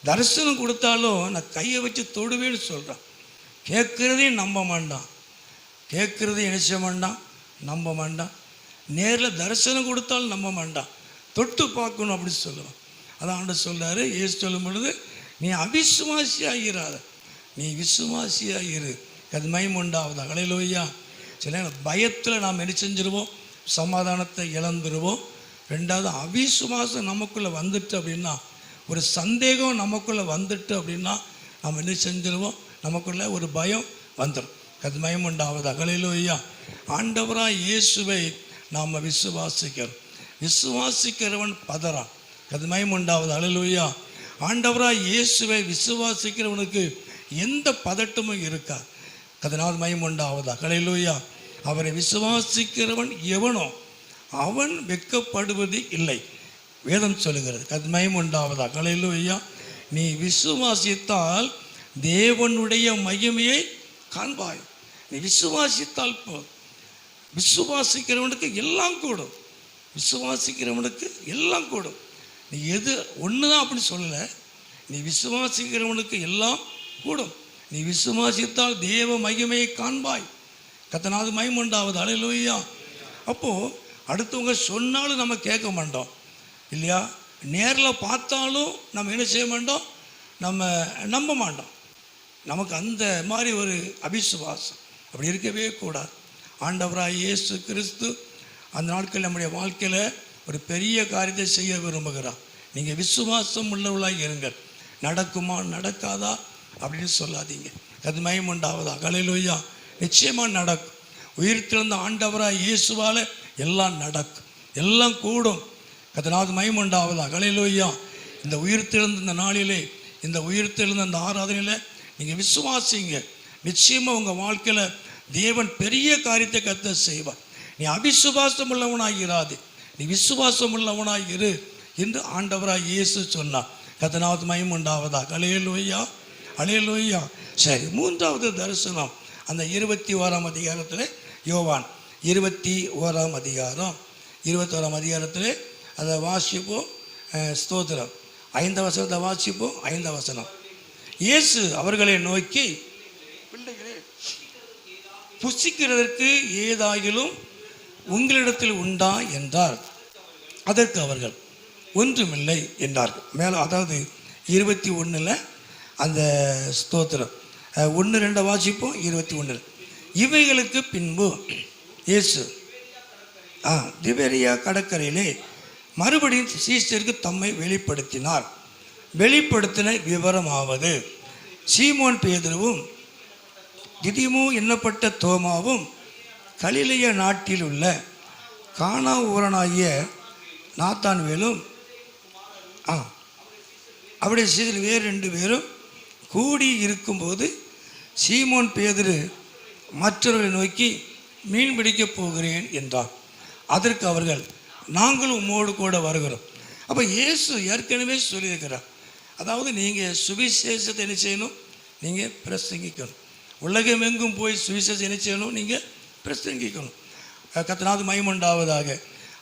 தரிசனம் கொடுத்தாலும் நான் கையை வச்சு தொடுவேன்னு சொல்கிறான். கேட்குறதையும் நம்ப மாட்டான், கேட்குறதையும் என்ன செய்ய மாட்டான், நம்ப மாட்டான். நேரில் தரிசனம் கொடுத்தாலும் நம்ப மாட்டான், தொட்டு பார்க்கணும் அப்படி சொல்லுவான். அதான் ஆண்டவர் சொல்கிறாரு, இயேசு சொல்லும் பொழுது, நீ அவிசுவாசியாக இராத, நீ விசுவாசியாக இரு. அது மகிமை உண்டாவதா, ஹல்லேலூயா. சில பயத்தில் நாம் என்ன செஞ்சிருவோம், சமாதானத்தை இழந்துருவோம். 2வது அவிசுவாசம் நமக்குள்ளே வந்துட்டு அப்படின்னா, ஒரு சந்தேகம் நமக்குள்ளே வந்துட்டு அப்படின்னா நம்ம என்ன செஞ்சிருவோம், நமக்குள்ளே ஒரு பயம் வந்துடும். கர்த்தருக்கு உண்டாவதாக. ஹல்லேலூயா. ஆண்டவராய் இயேசுவை நாம் விசுவாசிக்கிறோம். விசுவாசிக்கிறவன் பதறான். கர்த்தருக்கு உண்டாவதாக. ஹல்லேலூயா. ஆண்டவராய் இயேசுவை விசுவாசிக்கிறவனுக்கு எந்த பதட்டமும் இருக்கா. கர்த்தருக்கு உண்டாவதாக. ஹல்லேலூயா. அவரை விசுவாசிக்கிறவன் எவனோ அவன் வெட்கப்படுவது இல்லை, வேதம் சொல்லுகிறது. கர்த்தருக்கு உண்டாவதாக. ஹல்லேலூயா. நீ விசுவாசித்தால் தேவனுடைய மகிமையை காண்பாய். நீ விசுவாசித்தால் விசுவாசிக்கிறவனுக்கு எல்லாம் கூடும். விசுவாசிக்கிறவனுக்கு எல்லாம் கூடும். நீ எது ஒன்று தான் அப்படி சொல்லலை, நீ விசுவாசிக்கிறவனுக்கு எல்லாம் கூடும். நீ விசுவாசித்தால் தேவ மகிமையை காண்பாய். கர்த்தருக்கு மகிமை உண்டாவது. ஹல்லேலூயா. அப்போது அடுத்தவங்க சொன்னாலும் நம்ம கேட்க மாட்டோம் இல்லையா? நேரில் பார்த்தாலும் நம்ம என்ன செய்ய மாட்டோம், நம்ம நம்ப மாட்டோம். நமக்கு அந்த மாதிரி ஒரு அபிசுவாசம் அப்படி இருக்கவே கூடாது. ஆண்டவராய் இயேசு கிறிஸ்து அந்த நாட்கள் நம்முடைய வாழ்க்கையில் ஒரு பெரிய காரியத்தை செய்ய விரும்புகிறார். நீங்கள் விசுவாசம் உள்ளவர்களாக இருங்கள். நடக்குமா நடக்காதா அப்படின்னு சொல்லாதீங்க. அது மகிமை உண்டாவதா. ஹல்லேலூயா. நிச்சயமாக நடக்கும். உயிர்த்தெழுந்த ஆண்டவராய் இயேசுவால் எல்லாம் நடக்கும், எல்லாம் கூடும். கர்த்தருக்கு மகிமை உண்டாவதா. ஹல்லேலூயா. இந்த உயிர்த்தெழுந்த இந்த நாளிலே, இந்த உயிர்த்தெழுந்த அந்த ஆராதனையில் நீங்கள் விசுவாசிங்க. நிச்சயமாக உங்கள் வாழ்க்கையில் தேவன் பெரிய காரியத்தை கர்த்தர் செய்வார். நீ அபிசுவாசம் உள்ளவனாகிறாது, நீ விசுவாசம் உள்ளவனாக இரு என்று ஆண்டவராக இயேசு சொன்னார். கர்த்தருக்கு மகிமை உண்டாவதா. ஹல்லேலூயா. ஹல்லேலூயா. சரி, மூன்றாவது தரிசனம் அந்த 21ஆம் அதிகாரத்தில், யோவான் 21ஆம் அதிகாரம் 21ஆம் அதிகாரத்தில் அதை வாசிப்போம். ஸ்தோத்திரம். 5ஆம் வசனத்தை வாசிப்போம். 5ஆம் வசனம். இயேசு அவர்களை நோக்கி, பிள்ளைகளே, புசிக்கிறதற்கு ஏதாகிலும் உங்களிடத்தில் உண்டா என்றார். அதற்கு அவர்கள் ஒன்றுமில்லை என்றார்கள். மேலே அதாவது 21 அந்த ஸ்தோத்திரம் 1-2 வாசிப்போம். 21 இவைகளுக்கு பின்பு இயேசு திபேரியா கடற்கரையிலே மறுபடியும் சீஷருக்கு தம்மை வெளிப்படுத்தினார். வெளிப்படுத்தின விவரமாவது, சீமோன் பேதுருவும் திதிமு என்னப்பட்ட தோமாவும் கலிலேய நாட்டில் உள்ள கானா ஊரனாகிய நாத்தான்வேலும் அவருடைய சீடர்கள் வேறு 2 பேரும் கூடி இருக்கும்போது சீமோன் பேதுரு மற்றவர்களை நோக்கி, மீன் பிடிக்கப் போகிறேன் என்றார். அதற்கு அவர்கள், நாங்களும் உம்மோடு கூட வருகிறோம். அப்போ இயேசு ஏற்கனவே சொல்லியிருக்கிறார். அதாவது நீங்கள் சுவிசேஷத்தை என்ன செய்யணும், நீங்கள் பிரசங்கிக்கணும். உலகமெங்கும் போய் சுவிசேஷம் என்ன செய்யணும், நீங்கள் பிரசங்கிக்கணும். கர்த்தருக்கு மகிமை உண்டாவதாக.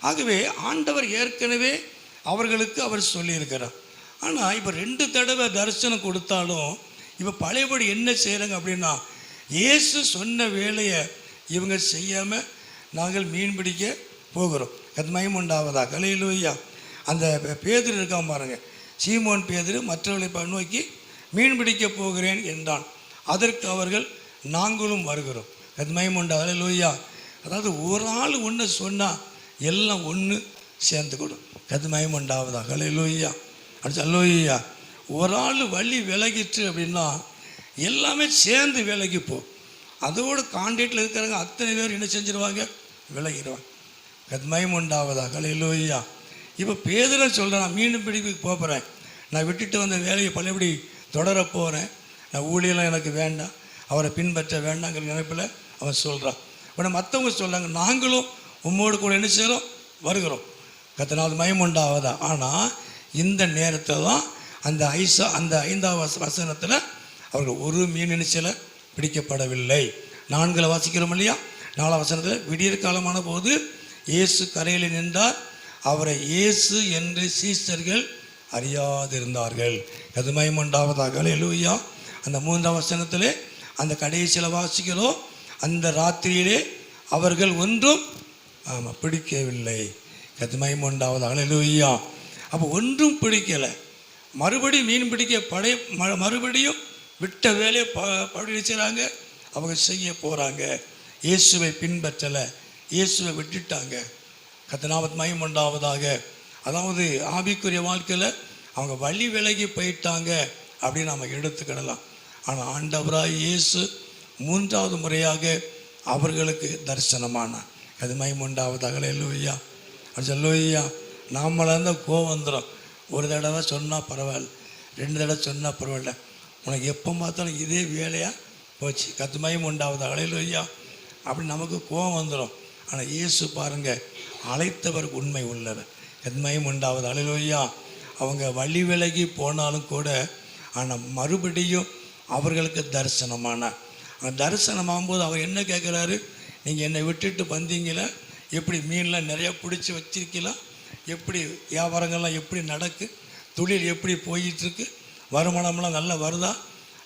ஆகவே ஆண்டவர் ஏற்கனவே அவர்களுக்கு அவர் சொல்லியிருக்கிறார். ஆனால் இப்போ 2 தடவை தரிசனம் கொடுத்தாலும் இப்போ பழையபடி என்ன செய்கிறாங்க அப்படின்னா, இயேசு சொன்ன வேலையை இவங்க செய்யாமல் நாங்கள் மீன் பிடிக்க போகிறோம். கர்த்தருக்கு மகிமை உண்டாவதாக. ஹல்லேலூயா. அந்த பேதுரு இருக்காம பாருங்க, சீமோன் பேதுரு மற்றவர்களை நோக்கி மீன் பிடிக்க போகிறேன் என்றான். அதற்கு அவர்கள், நாங்களும் வருகிறோம். கர்த்தருக்கு மகிமை உண்டாவதாக. ஹல்லேலூயா. அதாவது ஒரு ஆள் ஒன்று சொன்னால் எல்லாம் ஒன்று சேர்ந்துக்கூடும். கர்த்தருக்கு மகிமை உண்டாவதாக. ஹல்லேலூயா. அடுத்து அல்லோயா. ஒரு ஆள் வழி விலகிட்டு அப்படின்னா எல்லாமே சேர்ந்து விலகிப்போ. அதோடு கான்டாக்டில் இருக்கிறவங்க அத்தனை பேர் என்ன செஞ்சிருவாங்க, விலகிடுவாங்க. கர்த்தருக்கு மகிமை உண்டாவதாக. ஹல்லேலூயா. இப்போ பேதுரு சொல்கிறேன், நான் மீன் பிடிப்புக்கு போகிறேன், நான் விட்டுட்டு வந்த வேலையை பழையபடி தொடர போகிறேன், நான் ஊழியெல்லாம் எனக்கு வேண்டாம், அவரை பின்பற்ற வேண்டாங்கிற நினைப்பில் அவன் சொல்கிறான். உடனே மற்றவங்க சொல்கிறாங்க, நாங்களும் உம்மோடு கூட என்ன செய்கிறோம், வருகிறோம். கர்த்தருக்கு மகிமை உண்டாவதா. ஆனால் இந்த நேரத்தில் தான் அந்த 5ஆம் வசனத்தில் அவர்கள் ஒரு மீன் நினைச்சல பிடிக்கப்படவில்லை. 4 வாசிக்கிறோம் இல்லையா? 4ஆம் வசனத்தில், விடியற் காலமான போது இயேசு கரையில் நின்றார், அவரை இயேசு என்று சீஷர்கள் அறியாதிருந்தார்கள். கர்த்தருக்கு மகிமை உண்டாவதாக. ஹல்லேலூயா. அந்த 3ஆம் வசனத்தில் அந்த கடைசியில் வாசிக்கிறோம், அந்த ராத்திரியிலே அவர்கள் ஒன்றும் பிடிக்கவில்லை. கர்த்தருக்கு மகிமை உண்டாவதாக. ஹல்லேலூயா. அப்போ ஒன்றும் பிடிக்கலை. மறுபடியும் மீன் பிடிக்க மறுபடியும் விட்ட வேலையை படிச்சாங்க, அவங்க செய்ய போகிறாங்க. இயேசுவை பின்பற்றலை, இயேசுவை விட்டுட்டாங்க. கர்த்தருக்கு மகிமை உண்டாவதாக. அதாவது ஆவிக்குரிய வாழ்க்கையில் அவங்க வழி விலகி போயிட்டாங்க அப்படின்னு நம்ம எடுத்துக்கிடலாம். ஆனால் ஆண்டவராய் இயேசு மூன்றாவது முறையாக அவர்களுக்கு தரிசனமானார். அது மகிமையுண்டாவதாக. அல்லேலூயா. அல்லேலூயா. நாமளாக இருந்தால் கோவம் வந்துடும். ஒரு தடவை சொன்னால் பரவாயில்ல, 2 தடவை சொன்னால் பரவாயில்ல, உனக்கு எப்போ பார்த்தாலும் இதே வேலையாக போச்சு. கர்த்தருக்கு மகிமையுண்டாவதாக. அல்லேலூயா. அப்படி நமக்கு கோவம் வந்துடும். ஆனால் இயேசு பாருங்கள், அழைத்தவர் உண்மை உள்ளவர். கர்த்தருக்கு மகிமையுண்டாவதாக. அல்லேலூயா. அவங்க வழி விலகி போனாலும் கூட ஆனால் மறுபடியும் அவர்களுக்கு தரிசனமானார். அந்த தரிசனமாகும்போது அவர் என்ன கேட்குறாரு, நீங்கள் என்னை விட்டுட்டு வந்தீங்களா, எப்படி மீன்லாம் நிறையா பிடிச்சி வச்சிருக்கலாம், எப்படி வியாபாரங்கள்லாம் எப்படி நடக்கு, தொழில் எப்படி போயிட்டுருக்கு, வருமானம்லாம் நல்லா வருதா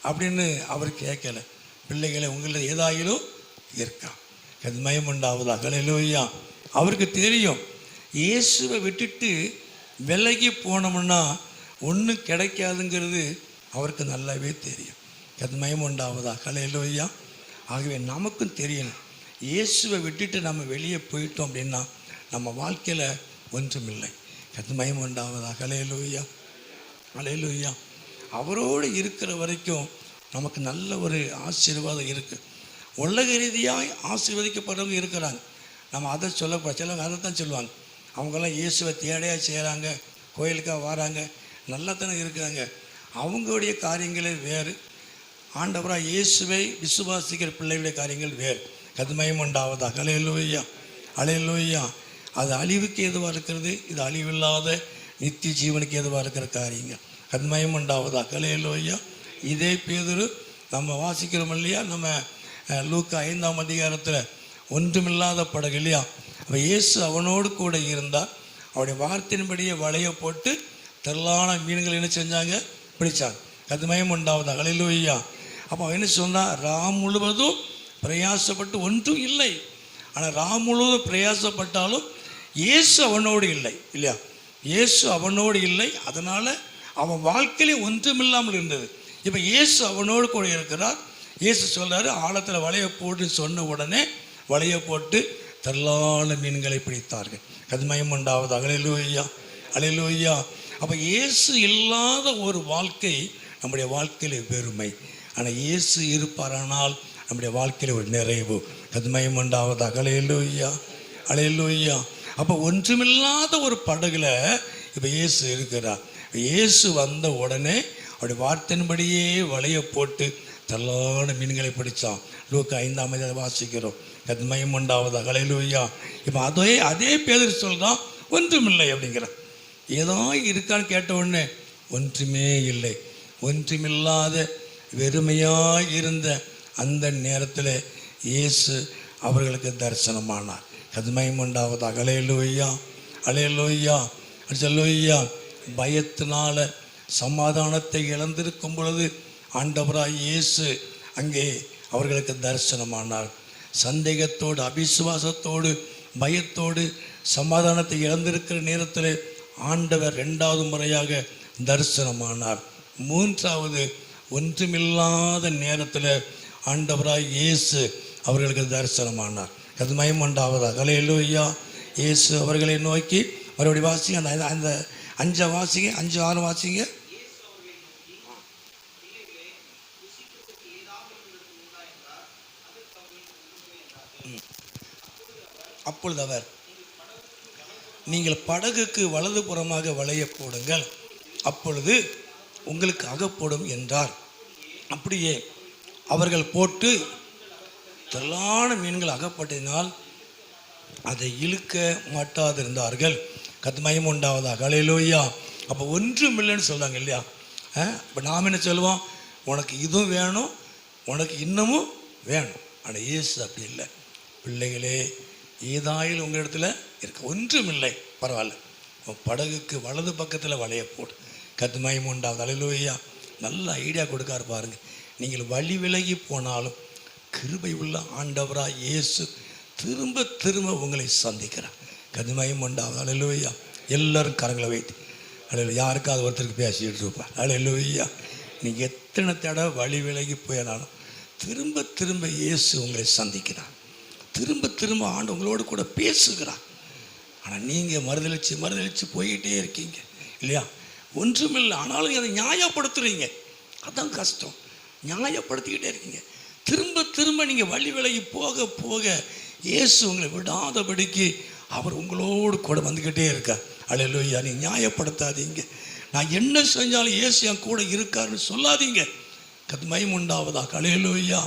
அப்படின்னு அவர் கேட்கலை. பிள்ளைகளை உங்களில் ஏதாயிலும் இருக்கா. அது மகிமையுண்டாவதாக. அல்லேலூயா. அவருக்கு தெரியும், இயேசுவை விட்டுட்டு விலகி போனோம்னா ஒன்றும் கிடைக்காதுங்கிறது அவருக்கு நல்லாவே தெரியும். அது மகிமையுண்டாவதாக. அல்லேலூயா. ஆகவே நமக்கும் தெரியணும், இயேசுவை விட்டுட்டு நம்ம வெளியே போயிட்டோம் அப்படின்னா நம்ம வாழ்க்கையில் ஒன்றுமில்லை. அது மகிமையுண்டாவதாக. அல்லேலூயா. அல்லேலூயா. அவரோடு இருக்கிற வரைக்கும் நமக்கு நல்ல ஒரு ஆசீர்வாதம் இருக்குது. உலக ரீதியாக ஆசீர்வதிக்கப்படுறவங்க இருக்கிறாங்க. நம்ம அதை சொல்லக்கூடாது. சிலவங்க அதை தான் சொல்லுவாங்க. அவங்கெல்லாம் இயேசுவை தேடையாக செய்கிறாங்க, கோயிலுக்காக வராங்க, நல்லா தானே இருக்கிறாங்க. அவங்களுடைய காரியங்களே வேறு, ஆண்டவராக இயேசுவை விசுவாசிக்கிற பிள்ளைகளுடைய காரியங்கள் வேறு. அது மகிமையுண்டாவதாக. அல்லேலூயா. அல்லேலூயா. அது அழிவுக்கு எதுவாக இருக்கிறது, இது அழிவில்லாத நித்திய ஜீவனுக்கு எதுவாக இருக்கிற காரியங்கள். அது மகிமையுண்டாவதாக. அல்லேலூயா. இதே பேதுரு நம்ம வாசிக்கிறோம் இல்லையா, நம்ம லூக்கா 5ஆம் அதிகாரத்தில் ஒன்றுமில்லாத படகு இல்லையா, அப்போ இயேசு அவனோடு கூட இருந்தால் அவருடைய வார்த்தையின்படியே வலையை போட்டு திரளான மீன்கள் என்ன செஞ்சாங்க, பிடிச்சாங்க. அது மகிமையுண்டாவதாக. அல்லேலூயா. அப்போ அவன் என்ன சொன்னால், ராம் முழுவதும் பிரயாசப்பட்டு ஒன்றும் இல்லை. ஆனால் ராம் முழுவதும் பிரயாசப்பட்டாலும் இயேசு அவனோடு இல்லை இல்லையா, இயேசு அவனோடு இல்லை. அதனால் அவன் வாழ்க்கையிலே ஒன்றுமில்லாமல் இருந்தது. இப்போ இயேசு அவனோடு கூட இருக்கிறார். இயேசு சொல்கிறாரு, ஆழத்தில் வலையை போட்டு சொன்ன உடனே வலையை போட்டு திரளான மீன்களை பிடித்தார்கள். அது மகிமையுண்டாவதாக. அல்லேலூயா. அல்லேலூயா. அப்போ இயேசு இல்லாத ஒரு வாழ்க்கை நம்முடைய வாழ்க்கையில் வெறுமை. ஆனால் இயேசு இருப்பாரானால் நம்முடைய வாழ்க்கையில் ஒரு நிறைவு. அது மகிமையுண்டாவதாக. அல்லேலூயா. அல்லேலூயா. அப்போ ஒன்றுமில்லாத ஒரு படகுல இப்போ இயேசு இருக்கிறார். இயேசு வந்த உடனே அவருடைய வார்த்தையின்படியே வலையை போட்டு தள்ளான மீன்களை பிடித்தான். லூக்கா 5ஆம் அதிகாரத்தை வாசிக்கிறோம். அது மகிமையுண்டாவதாக. அல்லேலூயா. இப்போ அதே பேதுரு சொல்கிறான், ஒன்றுமில்லை அப்படிங்கிறான். ஏதோ இருக்கான்னு கேட்ட உடனே ஒன்றுமே இல்லை. ஒன்றுமில்லாத வெறுமையாக இருந்த அந்த நேரத்தில் இயேசு அவர்களுக்கு தரிசனமானார். அது மகிமையுண்டாவதாக. அல்லேலூயா. அல்லேலூயா. அல்லேலூயா. பயத்தினால சமாதானத்தை இழந்திருக்கும் பொழுது ஆண்டவராய் இயேசு அங்கே அவர்களுக்கு தரிசனமானார். சந்தேகத்தோடு, அவிசுவாசத்தோடு, பயத்தோடு சமாதானத்தை இழந்திருக்கிற நேரத்தில் ஆண்டவர் 2வது முறையாக தரிசனமானார். 3வது ஒன்றுமில்லாத நேரத்தில் ஆண்டவராய் இயேசு அவர்களுக்கு தரிசனமானார். அது மகிமையுண்டாவதாக. அல்லேலூயா. இயேசு அவர்களை நோக்கி மறுபடியும் வாசிங்க, அந்த 5 வாசிங்க, 5, 6 வாசிங்க. அப்பொழுது அவர், நீங்கள் படகுக்கு வலது புறமாக வலையை போடுங்கள், அப்பொழுது உங்களுக்கு அகப்படும் என்றார். அப்படியே அவர்கள் போட்டு திரளான மீன்கள் அகப்பட்டதினால் அதை இழுக்க மாட்டாதிருந்தார்கள். அது மகிமையுண்டாவதாக. அல்லேலூயா. அப்போ ஒன்றும் இல்லைன்னு சொல்கிறாங்க இல்லையா. இப்போ நாம் என்ன சொல்லுவோம், உனக்கு இதுவும் வேணும், உனக்கு இன்னமும் வேணும். ஆனால் இயேசு அப்படி இல்லை. பிள்ளைகளே, ஏதாயில் உங்கள் இடத்துல இருக்க ஒன்றும் இல்லை, பரவாயில்ல, படகுக்கு வலது பக்கத்தில் வலைய போடு. அது மகிமையுண்டாவது. அல்லேலூயா. நல்ல ஐடியா கொடுக்காரு பாருங்க. நீங்கள் வழி விலகி போனாலும் கிருபை உள்ள ஆண்டவராக இயேசு திரும்ப திரும்ப உங்களை சந்திக்கிறார். அது மகிமையுண்டாவது. அல்லேலூயா. எல்லாரும் கரங்களை வைத்து அல்லேலூயா. யாருக்காவது ஒருத்தருக்கு பேசிக்கிட்டு இருப்பார். அல்லேலூயா. நீங்கள் எத்தனை தடவை வழி விலகி போயினாலும் திரும்ப திரும்ப இயேசு உங்களை சந்திக்கிறார். திரும்ப திரும்ப ஆண்டு உங்களோடு கூட பேசுகிறார். ஆனால் நீங்கள் மறுதளிச்சு போய்கிட்டே இருக்கீங்க இல்லையா. ஒன்றுமில்லை, ஆனாலும் அதை நியாயப்படுத்துறீங்க. அதுதான் கஷ்டம். நியாயப்படுத்திக்கிட்டே இருக்கீங்க. திரும்ப திரும்ப நீங்கள் வழி விலகி போக போக இயேசு உங்களை விடாதபடிக்கு அவர் உங்களோடு கூட வந்துக்கிட்டே இருக்கார். அல்லேலூயா. நீ நியாயப்படுத்தாதீங்க. நான் என்ன செஞ்சாலும் இயேசு என் கூட இருக்காருன்னு சொல்லாதீங்க. மகிமை உண்டாவதாக. அல்லேலூயா.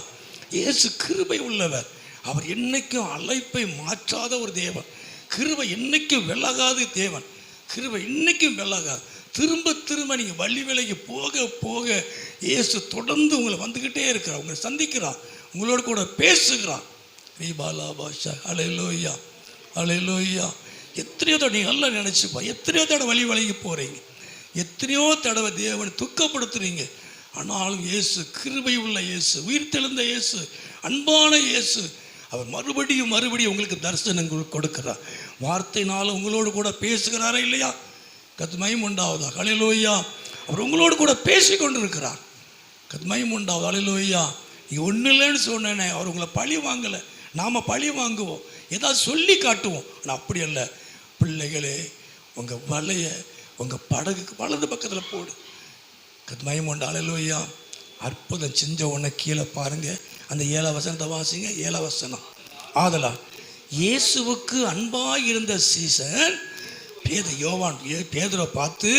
இயேசு கிருபை உள்ளவர். அவர் என்னைக்கும் அழைப்பை மாற்றாத ஒரு தேவன். கிருபை என்னைக்கும் விலகாது தேவன். கிருபை இன்னைக்கும் விலகாது. திரும்ப திரும்ப நீங்கள் வழி விலகி போக போக இயேசு தொடர்ந்து உங்களை வந்துக்கிட்டே இருக்கிறார். உங்களை சந்திக்கிறார், உங்களோட கூட பேசுகிறார். ரீபாலா பாஷா. அல்லேலூயா. அல்லேலூயா. எத்தனையோ தடவை நீங்கள் நல்லா நினச்சிப்பா, எத்தனையோ தடவை வழி விலகி போகிறீங்க, எத்தனையோ தடவை தேவனை துக்கப்படுத்துறீங்க. ஆனாலும் இயேசு கிருபை உள்ள இயேசு, உயிர் தெழுந்த இயேசு, அன்பான இயேசு. அவர் மறுபடியும் மறுபடியும் உங்களுக்கு தரிசனங்கள் கொடுக்கிறார். வார்த்தையினால உங்களோடு கூட பேசுகிறாரா இல்லையா? மகிமை உண்டாவதா. அல்லேலூயா. அவர் உங்களோடு கூட பேசி கொண்டு இருக்கிறார். மகிமை உண்டாவதா. அல்லேலூயா. நீ ஒன்றும் இல்லைன்னு சொன்னேனே, அவர் உங்களை பழி வாங்கலை. நாம் பழி வாங்குவோம், ஏதாவது சொல்லி காட்டுவோம். ஆனால் அப்படி அல்ல. பிள்ளைகளே, உங்கள் வலையை உங்கள் படகுக்கு வலது பக்கத்தில் போடு. மகிமை உண்டா. அல்லேலூயா. அற்புதம் செஞ்ச உடனே கீழே பாருங்க, அந்த 7 வசனத்தை வாசிங்க. 7 வசனம். ஆதலா இயேசுவுக்கு அன்பாக இருந்த சீசன் யோவான் பேதுரை பார்த்து,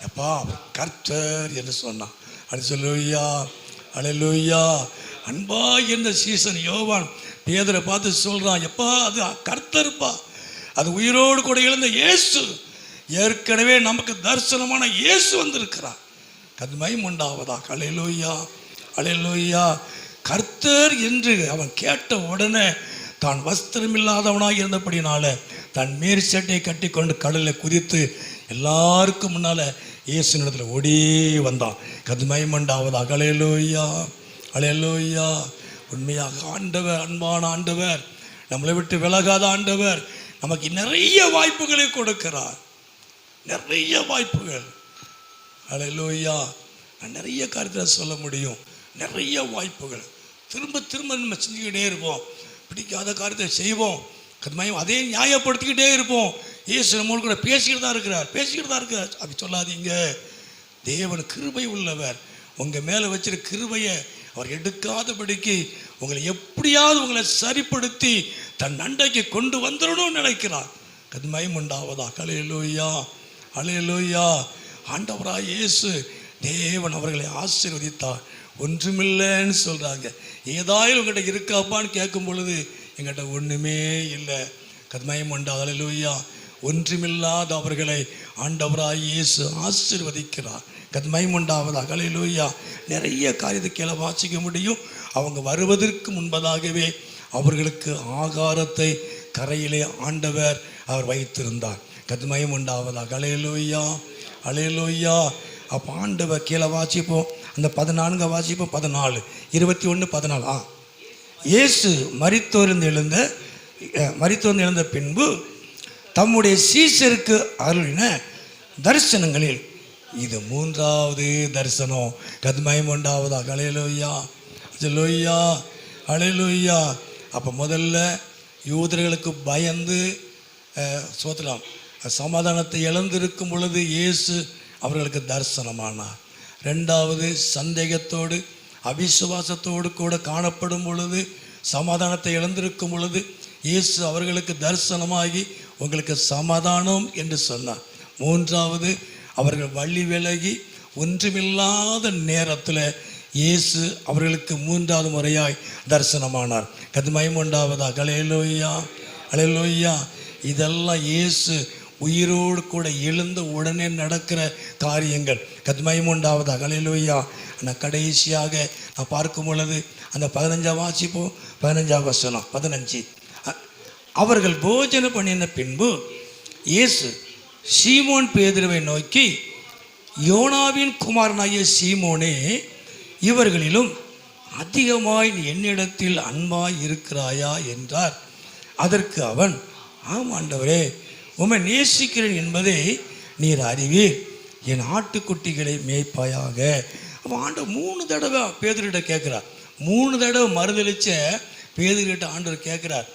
எப்பா அவர் கர்த்தர் என்று சொன்னான். அல்லேலூயா. அல்லேலூயா. அன்பாக இருந்த சீசன் யோவான் பேதுரை பார்த்து சொல்கிறான், எப்பா அது கர்த்தர்ப்பா, அது உயிரோடு கூட எழுந்த இயேசு. ஏற்கனவே நமக்கு தரிசனமான இயேசு வந்திருக்கிறார். மகிமை உண்டாவதாக. அல்லேலூயா. அல்லேலூயா. கர்த்தர் என்று அவன் கேட்ட உடனே தான் வஸ்திரம் இல்லாதவனாக இருந்தபடினால தன் மேற் சட்டையை கட்டி கொண்டு கடலில் குதித்து எல்லாருக்கும் முன்னால் இயேசு இடத்துல ஓடி வந்தான். மகிமை உண்டாவதாக. அல்லேலூயா. அல்லேலூயா. உண்மையாக ஆண்டவர், அன்பான ஆண்டவர், நம்மளை விட்டு விலகாத ஆண்டவர் நமக்கு நிறைய வாய்ப்புகளை கொடுக்கிறார். நிறைய வாய்ப்புகள். அல்லேலூயா. நான் நிறைய காரியத்தில் சொல்ல முடியும். நிறைய வாய்ப்புகள். திரும்ப திரும்ப நம்ம செஞ்சுக்கிட்டே இருப்போம். பிடிக்காத காரியத்தை செய்வோம், அதே நியாயப்படுத்திக்கிட்டே இருப்போம். இயேசு நம்மளோட கூட பேசிக்கிட்டு தான் இருக்கிறார். அப்படி சொல்லாதீங்க. தேவன் கிருபை உள்ளவர். உங்கள் மேலே வச்சிருக்க கிருபையை அவர் எடுக்காதபடிக்கு உங்களை எப்படியாவது உங்களை சரிப்படுத்தி தன் அண்டைக்கு கொண்டு வந்துடணும்னு நினைக்கிறார். மகிமை உண்டாவதாக. அல்லேலூயா. அல்லேலூயா. ஆண்டவராக இயேசு தேவன் அவர்களை ஆசீர்வதித்தார். ஒன்றுமில்லைன்னு சொல்கிறாங்க. ஏதாயும் உங்கள்கிட்ட இருக்காப்பான்னு கேட்கும் பொழுது எங்கிட்ட ஒன்றுமே இல்லை. மகிமை உண்டாவதாக. அல்லேலூயா. ஒன்றுமில்லாத அவர்களை ஆண்டவராக இயேசு ஆசீர்வதிக்கிறார். மகிமை உண்டாவதாக. அல்லேலூயா. நிறைய காரியத்தை கீழே வாசிக்க முடியும். அவங்க வருவதற்கு முன்பதாகவே அவர்களுக்கு ஆகாரத்தை கரையிலே ஆண்டவர் அவர் வைத்திருந்தார். மகிமை உண்டாவதாக. அல்லேலூயா. அல்லேலூயா. அப்போ ஆண்டவர் கீழே வாசிப்போம். அந்த 14 வாசிப்போம். 14, 21, 14. இயேசு மரித்தோர்ந்து எழுந்த பின்பு தம்முடைய சீஷருக்கு அருளின தரிசனங்களில் இது 3வது தரிசனம். மகிமை உண்டாவதாக. அல்லேலூயா. அல்லேலூயா. அல்லேலூயா. அப்போ முதல்ல யூதர்களுக்கு பயந்து சோதலாம் சமாதானத்தை இழந்திருக்கும் பொழுது இயேசு அவர்களுக்கு தரிசனமானார். 2வது சந்தேகத்தோடு அவிசுவாசத்தோடு கூட காணப்படும் பொழுது, சமாதானத்தை இழந்திருக்கும் பொழுது இயேசு அவர்களுக்கு தரிசனமாகி உங்களுக்கு சமாதானம் என்று சொன்னார். 3வது அவர்கள் வழி விலகி ஒன்றுமில்லாத நேரத்தில் இயேசு அவர்களுக்கு 3வது முறையாய் தரிசனமானார். மகிமை உண்டாவதாக. அல்லேலூயா. அல்லேலூயா. இதெல்லாம் இயேசு உயிரோடு கூட எழுந்த உடனே நடக்கிற காரியங்கள். மகிமை உண்டாவதாக. அல்லேலூயா. நான் கடைசியாக நான் பார்க்கும் பொழுது அந்த 15 வாசிப்போம். 15 வசனம். 15. அவர்கள் போஜனம் பண்ணின பின்பு இயேசு சீமோன் பேதுருவை நோக்கி, யோனாவின் குமாரனாகிய சீமோனே, இவர்களிலும் அதிகமாய் நீ என்னிடத்தில் அன்பாய் இருக்கிறாயா என்றார். அதற்கு அவன், ஆம் ஆண்டவரே, உம்மை நேசிக்கிறேன் என்பதை நீர் அறிவீர். என் ஆட்டுக்குட்டிகளை மேய்ப்பாயாக. அப்போ ஆண்டவர் 3 தடவை பேதுருகிட்ட கேட்குறார். 3 தடவை மறுதளிச்ச பேதுருகிட்ட ஆண்டவர் கேட்குறார்.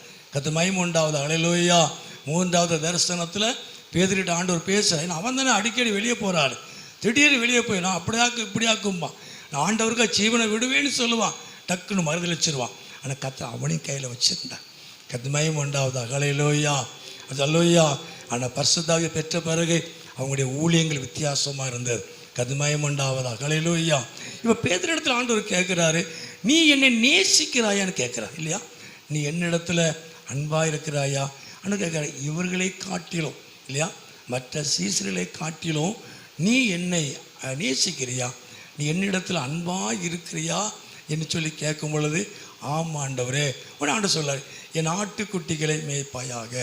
மகிமை உண்டாவது. அல்லேலூயா. 3வது தரிசனத்தில் பேதுருகிட்ட ஆண்டவர் பேசுகிறார். ஏன்னா அவன் தானே அடிக்கடி வெளியே போகிறாள். திடீர்னு வெளியே போய் நான் அப்படியாக்கு இப்படியாக்கும்பான். நான் ஆண்டவருக்கு ஜீவனை விடுவேன்னு சொல்லுவான். டக்குன்னு மறுதளிச்சிருவான். ஆனால் கர்த்தர் அவனையும் கையில் வச்சுருந்தான். கர்த்தர் உண்டாவதாக. ஹல்லேலூயா, ஹல்லேலூயா. ஆனால் பரிசுத்தாவியை பெற்ற பிறகு அவங்களுடைய ஊழியங்கள் வித்தியாசமாக இருந்தது. கர்த்தர் உண்டாவதாக. ஹல்லேலூயா. இப்போ பேதுருவிடத்தில் ஆண்டவர் கேட்குறாரு, நீ என்னை நேசிக்கிறாயான்னு கேட்குறார் இல்லையா? நீ என்னிடத்துல அன்பாக இருக்கிறாயா அன்னு கேட்குற. இவர்களை காட்டிலும் இல்லையா, மற்ற சீசர்களை காட்டிலும் நீ என்னை நேசிக்கிறியா, நீ என்னிடத்துல அன்பாக இருக்கிறியா என்று சொல்லி கேட்கும் பொழுது, ஆமாம் ஆண்டவரே. உடனே ஆண்டவர் சொல்றார், என் ஆட்டுக்குட்டிகளை மேய்ப்பாயாக.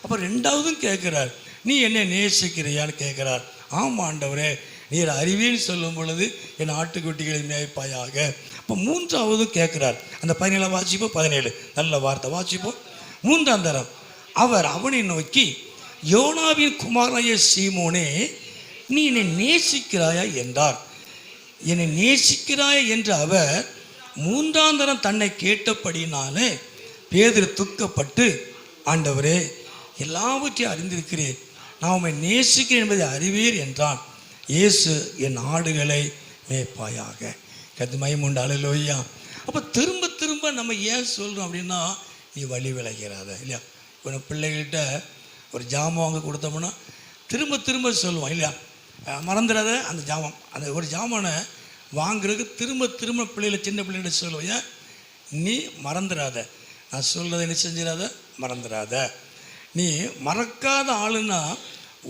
அப்போ ரெண்டாவதும் கேட்குறார், நீ என்னை நேசிக்கிறியான்னு கேட்குறார். ஆமாம் ஆண்டவரே, நீர் அறிவியல் சொல்லும் பொழுது என் ஆட்டுக்குட்டிகளை மேய்ப்பாயாக. இப்போ மூன்றாவதும் கேட்குறார். அந்த 17 வாசிப்போம், 17 நல்ல வார்த்தை வாசிப்போம். மூன்றாம் தரம் அவர் அவனை நோக்கி, யோனாவின் குமாரனாகிய சீமோனே, நீ என்னை நேசிக்கிறாயா என்றார். என்னை நேசிக்கிறாயா என்று அவர் மூன்றாம் தரம் தன்னை கேட்டபடினாலே பேதுரு துக்கப்பட்டு, ஆண்டவரே, எல்லாவற்றையும் அறிந்திருக்கிறேன், நான் உம்மை நேசிக்கிறேன் என்பதை அறிவீர் என்றான். இயேசு, என் ஆடுகளை மேய்ப்பாயாக. கர்த்தர் உண்டு. ஹல்லேலூயா. அப்போ திரும்ப திரும்ப நம்ம ஏன் சொல்கிறோம் அப்படின்னா, நீ வழி விலகிறாத இல்லையா? இப்போ பிள்ளைகள்கிட்ட ஒரு ஜாமான் வாங்க கொடுத்தோம்னா திரும்ப திரும்ப சொல்லுவோம் இல்லையா, மறந்துடாத அந்த ஜாமான். அந்த ஒரு ஜாமானை வாங்குறதுக்கு திரும்ப திரும்ப பிள்ளைகளை, சின்ன பிள்ளைகிட்ட சொல்லுவோம், ஏன்? நீ மறந்துடாத, நான் சொல்கிறத என்ன செஞ்சிடாத, மறந்துடாத. நீ மறக்காத ஆளுன்னா